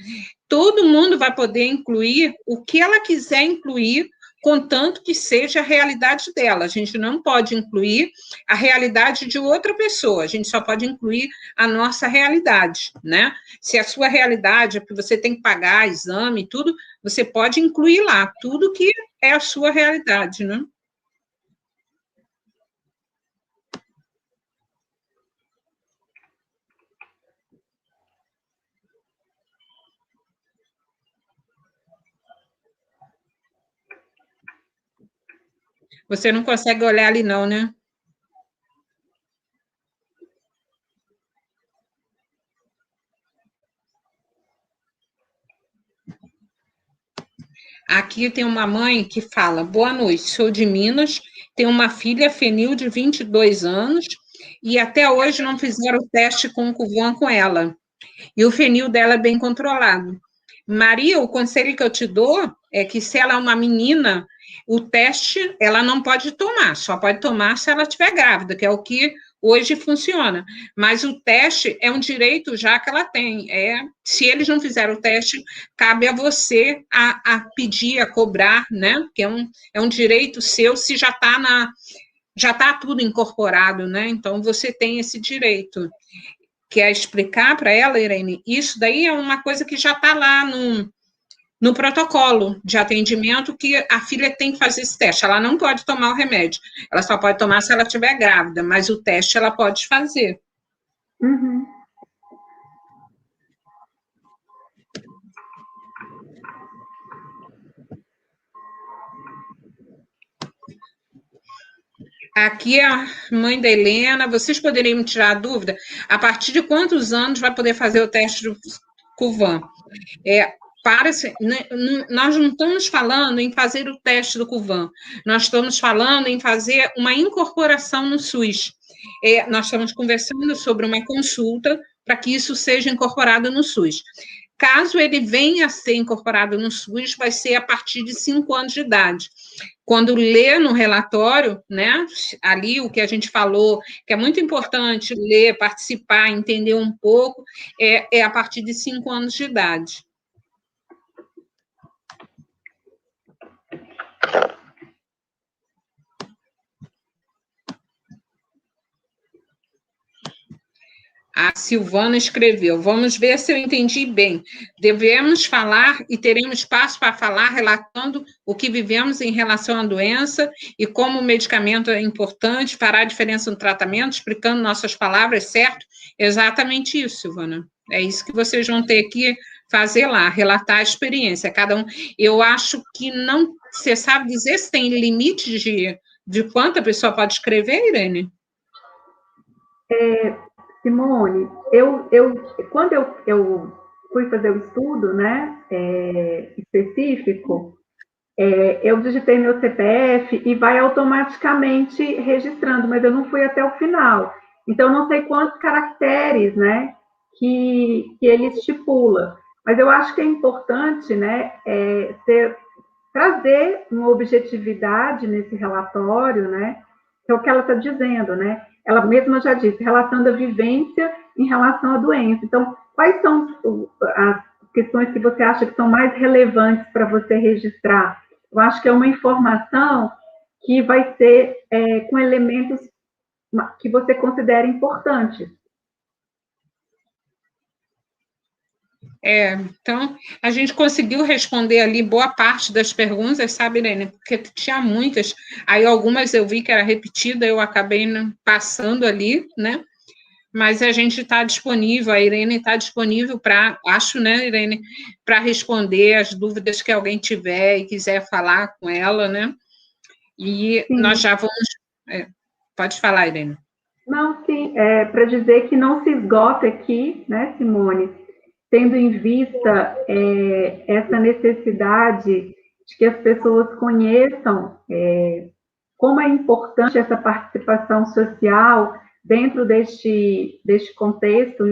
Todo mundo vai poder incluir o que ela quiser incluir contanto que seja a realidade dela. A gente não pode incluir a realidade de outra pessoa, a gente só pode incluir a nossa realidade, né? Se a sua realidade é que você tem que pagar exame e tudo, você pode incluir lá tudo que é a sua realidade, né? Você não consegue olhar ali não, né? Aqui tem uma mãe que fala: boa noite, sou de Minas, tenho uma filha Fenil de 22 anos e até hoje não fizeram o teste com o Cuvan com ela. E o fenil dela é bem controlado. Maria, o conselho que eu te dou é que se ela é uma menina, o teste ela não pode tomar, só pode tomar se ela estiver grávida, que é o que hoje funciona. Mas o teste é um direito já que ela tem. Se eles não fizeram o teste, cabe a você a pedir, a cobrar, né? Que é um direito seu se já está tudo incorporado, né? Então você tem esse direito. Quer explicar para ela, Irene? Isso daí é uma coisa que já está lá no protocolo de atendimento que a filha tem que fazer esse teste. Ela não pode tomar o remédio, ela só pode tomar se ela estiver grávida, mas o teste ela pode fazer. Uhum. Aqui é a mãe da Helena. Vocês poderiam me tirar a dúvida? A partir de quantos anos vai poder fazer o teste do Cuvan? Nós não estamos falando em fazer o teste do Cuvan, nós estamos falando em fazer uma incorporação no SUS. Nós estamos conversando sobre uma consulta para que isso seja incorporado no SUS. Caso ele venha a ser incorporado no SUS, vai ser a partir de 5 anos de idade. Quando lê no relatório, né, ali o que a gente falou, que é muito importante ler, participar, entender um pouco, é a partir de 5 anos de idade. A Silvana escreveu: vamos ver se eu entendi bem. Devemos falar e teremos espaço para falar, relatando o que vivemos em relação à doença e como o medicamento é importante, fará a diferença no tratamento, explicando nossas palavras, certo? Exatamente isso, Silvana. É isso que vocês vão ter que fazer lá, relatar a experiência. Cada um. Eu acho que não. Você sabe dizer se tem limite de quanto a pessoa pode escrever, Irene? Simone, quando eu fui fazer o estudo, né, específico, eu digitei meu CPF e vai automaticamente registrando, mas eu não fui até o final. Então, não sei quantos caracteres, né, que ele estipula. Mas eu acho que é importante, né, trazer uma objetividade nesse relatório, né, que é o que ela está dizendo, né? Ela mesma já disse, relatando a vivência em relação à doença. Então, quais são as questões que você acha que são mais relevantes para você registrar? Eu acho que é uma informação que vai ser com elementos que você considera importantes. Então, a gente conseguiu responder ali boa parte das perguntas, sabe, Irene? Porque tinha muitas, aí algumas eu vi que era repetida, eu acabei passando ali, né? Mas a gente está disponível, a Irene está disponível para, acho, né, Irene, para responder as dúvidas que alguém tiver e quiser falar com ela, né? E sim, nós já vamos... pode falar, Irene. Não, sim, para dizer que não se esgota aqui, né, Simone, tendo em vista essa necessidade de que as pessoas conheçam como é importante essa participação social dentro deste contexto,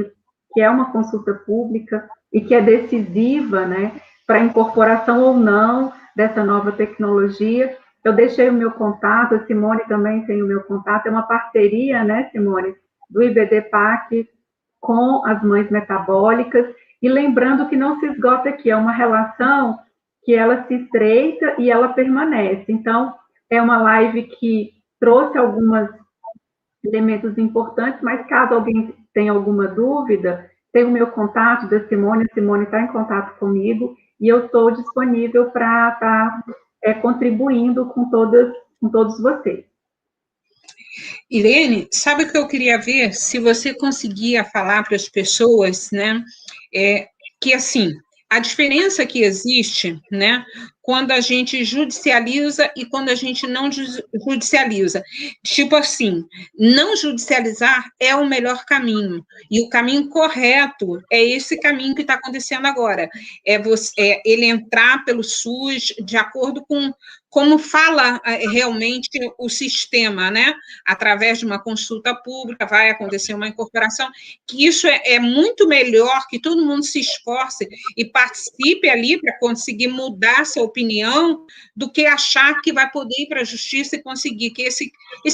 que é uma consulta pública e que é decisiva, né, para a incorporação ou não dessa nova tecnologia. Eu deixei o meu contato, a Simone também tem o meu contato, é uma parceria, né, Simone, do IBD-PAC com as mães metabólicas, e lembrando que não se esgota aqui, é uma relação que ela se estreita e ela permanece. Então, é uma live que trouxe alguns elementos importantes, mas caso alguém tenha alguma dúvida, tem o meu contato da Simone, a Simone está em contato comigo, e eu estou disponível para estar contribuindo com todos vocês. Irene, sabe o que eu queria ver? Se você conseguia falar para as pessoas, né, que assim, a diferença que existe, né, quando a gente judicializa e quando a gente não judicializa. Tipo assim, não judicializar é o melhor caminho, e o caminho correto é esse caminho que está acontecendo agora, ele entrar pelo SUS de acordo com como fala realmente o sistema, né? Através de uma consulta pública, vai acontecer uma incorporação, que isso é muito melhor, que todo mundo se esforce e participe ali para conseguir mudar sua opinião, do que achar que vai poder ir para a justiça e conseguir, que esse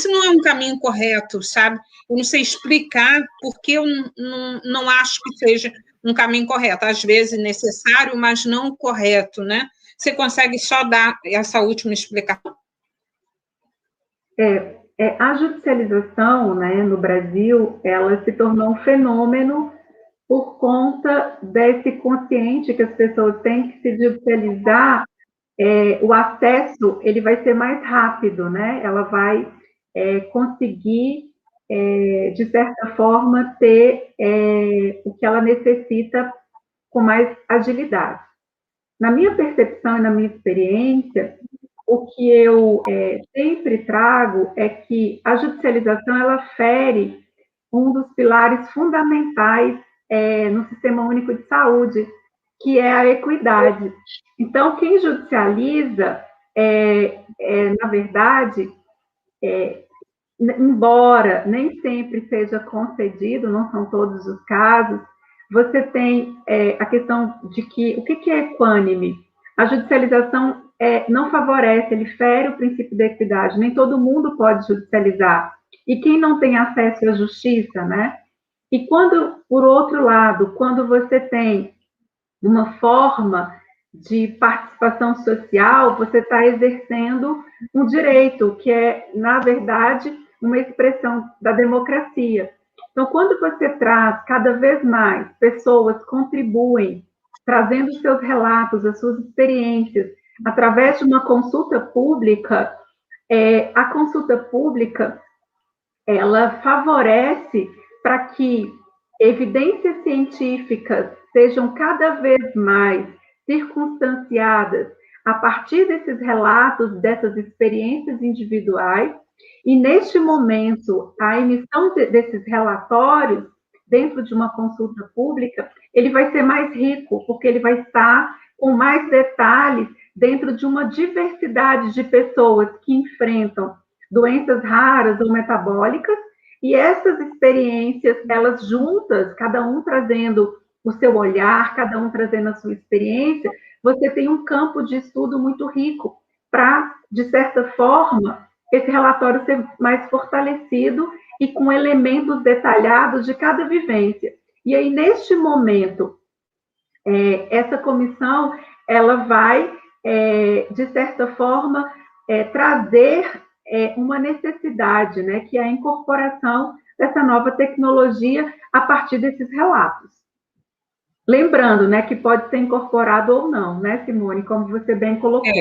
não é um caminho correto, sabe? Eu não sei explicar porque eu não acho que seja um caminho correto, às vezes necessário, mas não correto, né? Você consegue só dar essa última explicação? A judicialização, né, no Brasil, ela se tornou um fenômeno por conta desse consciente que as pessoas têm que se judicializar, o acesso ele vai ser mais rápido, né? Ela vai conseguir, de certa forma, ter o que ela necessita com mais agilidade. Na minha percepção e na minha experiência, o que eu sempre trago é que a judicialização ela fere um dos pilares fundamentais no Sistema Único de Saúde, que é a equidade. Então, quem judicializa, na verdade, embora nem sempre seja concedido, não são todos os casos, você tem a questão de que o que é equânime? A judicialização não favorece, ele fere o princípio da equidade, nem todo mundo pode judicializar. E quem não tem acesso à justiça, né? E quando, por outro lado, quando você tem uma forma de participação social, você está exercendo um direito, que é, na verdade, uma expressão da democracia. Então, quando você traz cada vez mais pessoas contribuem, trazendo seus relatos, as suas experiências, através de uma consulta pública, a consulta pública, ela favorece para que evidências científicas sejam cada vez mais circunstanciadas a partir desses relatos, dessas experiências individuais, e neste momento, a emissão desses relatórios dentro de uma consulta pública, ele vai ser mais rico, porque ele vai estar com mais detalhes dentro de uma diversidade de pessoas que enfrentam doenças raras ou metabólicas, e essas experiências, elas juntas, cada um trazendo o seu olhar, cada um trazendo a sua experiência, você tem um campo de estudo muito rico para, de certa forma, esse relatório ser mais fortalecido e com elementos detalhados de cada vivência. E aí, neste momento, essa comissão, ela vai, de certa forma, trazer uma necessidade, né, que é a incorporação dessa nova tecnologia a partir desses relatos. Lembrando, né, que pode ser incorporado ou não, né, Simone, como você bem colocou.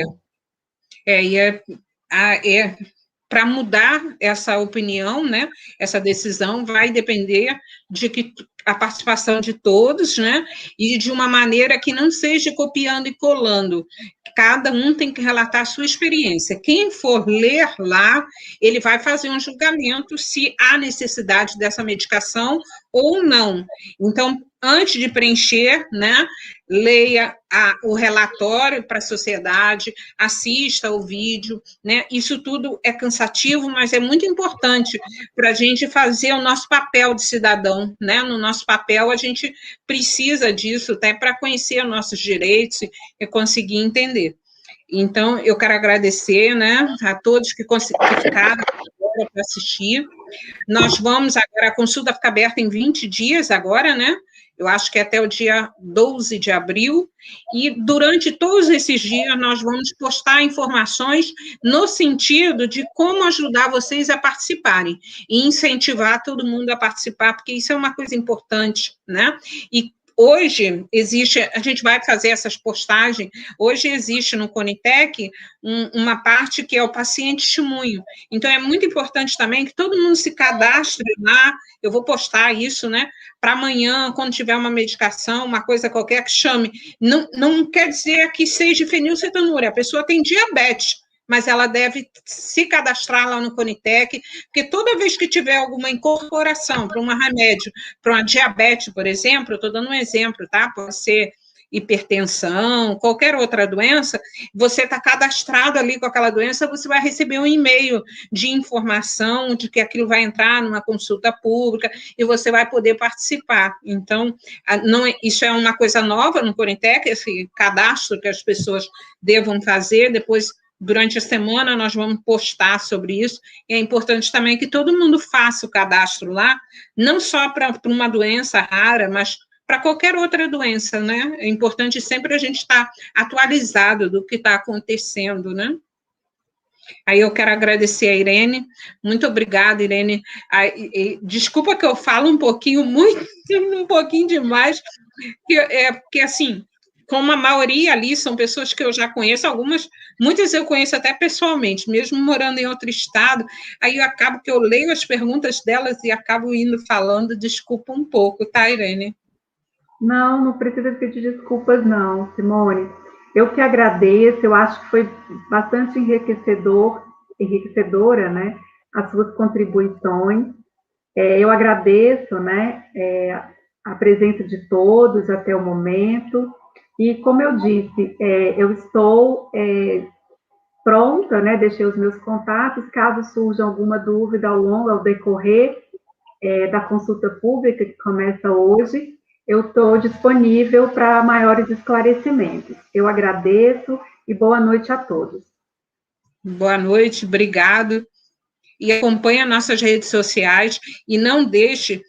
Para mudar essa opinião, né, essa decisão vai depender de que a participação de todos, né, e de uma maneira que não seja copiando e colando. Cada um tem que relatar a sua experiência. Quem for ler lá, ele vai fazer um julgamento se há necessidade dessa medicação ou não. Então, antes de preencher, né, leia o relatório para a sociedade, assista o vídeo, né? Isso tudo é cansativo, mas é muito importante para a gente fazer o nosso papel de cidadão, né? No nosso papel, a gente precisa disso, até para conhecer nossos direitos e conseguir entender. Então, eu quero agradecer, né, a todos que ficaram para assistir, Nós vamos agora, a consulta fica aberta em 20 dias agora, né? Eu acho que é até o dia 12 de abril, e durante todos esses dias nós vamos postar informações no sentido de como ajudar vocês a participarem e incentivar todo mundo a participar, porque isso é uma coisa importante, né? E hoje existe, a gente vai fazer essas postagens, hoje existe no Conitec uma parte que é o paciente testemunho. Então, é muito importante também que todo mundo se cadastre lá, eu vou postar isso, né, para amanhã, quando tiver uma medicação, uma coisa qualquer, que chame. Não quer dizer que seja fenilcetonúria, a pessoa tem diabetes, mas ela deve se cadastrar lá no Conitec, porque toda vez que tiver alguma incorporação para um remédio, para uma diabetes, por exemplo, eu estou dando um exemplo, tá? Pode ser hipertensão, qualquer outra doença, você está cadastrado ali com aquela doença, você vai receber um e-mail de informação de que aquilo vai entrar numa consulta pública e você vai poder participar. Então, não, isso é uma coisa nova no Conitec, esse cadastro que as pessoas devam fazer, depois durante a semana nós vamos postar sobre isso, e é importante também que todo mundo faça o cadastro lá, não só para uma doença rara, mas para qualquer outra doença, né? É importante sempre a gente estar atualizado do que está acontecendo, né? Aí eu quero agradecer a Irene, muito obrigada, Irene. Desculpa que eu falo um pouquinho, um pouquinho demais, porque assim, como a maioria ali são pessoas que eu já conheço, muitas eu conheço até pessoalmente, mesmo morando em outro estado, aí eu acabo que eu leio as perguntas delas e acabo indo falando, desculpa um pouco, tá, Irene? Não, não precisa pedir desculpas, não, Simone. Eu que agradeço, eu acho que foi bastante enriquecedora, né, as suas contribuições. Eu agradeço, né, a presença de todos até o momento. E, como eu disse, eu estou pronta, né, deixei os meus contatos, caso surja alguma dúvida ao decorrer da consulta pública, que começa hoje, eu estou disponível para maiores esclarecimentos. Eu agradeço e boa noite a todos. Boa noite, obrigado. E acompanhe as nossas redes sociais e não deixe,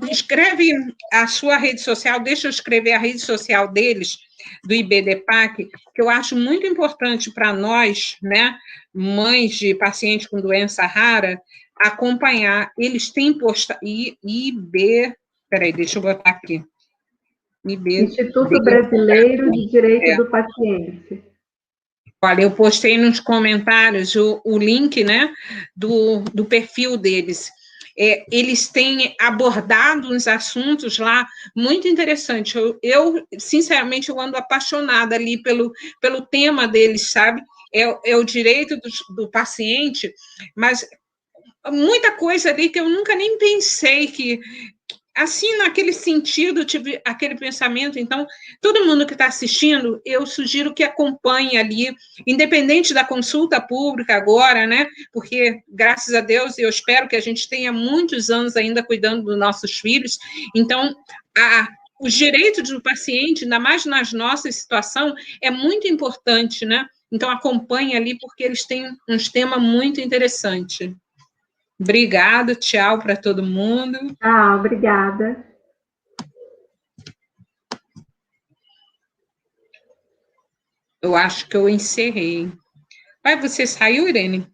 escreve a sua rede social, deixa eu escrever a rede social deles, do IBDPAC, que eu acho muito importante para nós, né, mães de pacientes com doença rara, acompanhar. Eles têm postado, peraí, deixa eu botar aqui. Instituto Brasileiro de Direito do Paciente. Olha, eu postei nos comentários o link, né, do perfil deles. Eles têm abordado uns assuntos lá muito interessantes. Sinceramente, eu ando apaixonada ali pelo tema deles, sabe? É o direito do paciente, mas muita coisa ali que eu nunca nem pensei que, assim, naquele sentido, tive aquele pensamento. Então, todo mundo que está assistindo, eu sugiro que acompanhe ali, independente da consulta pública agora, né? Porque, graças a Deus, eu espero que a gente tenha muitos anos ainda cuidando dos nossos filhos. Então, os direitos do paciente, ainda mais nas nossas situações, é muito importante, né? Então, acompanhe ali, porque eles têm uns temas muito interessantes. Obrigada, tchau para todo mundo. Obrigada. Eu acho que eu encerrei. Vai, você saiu, Irene?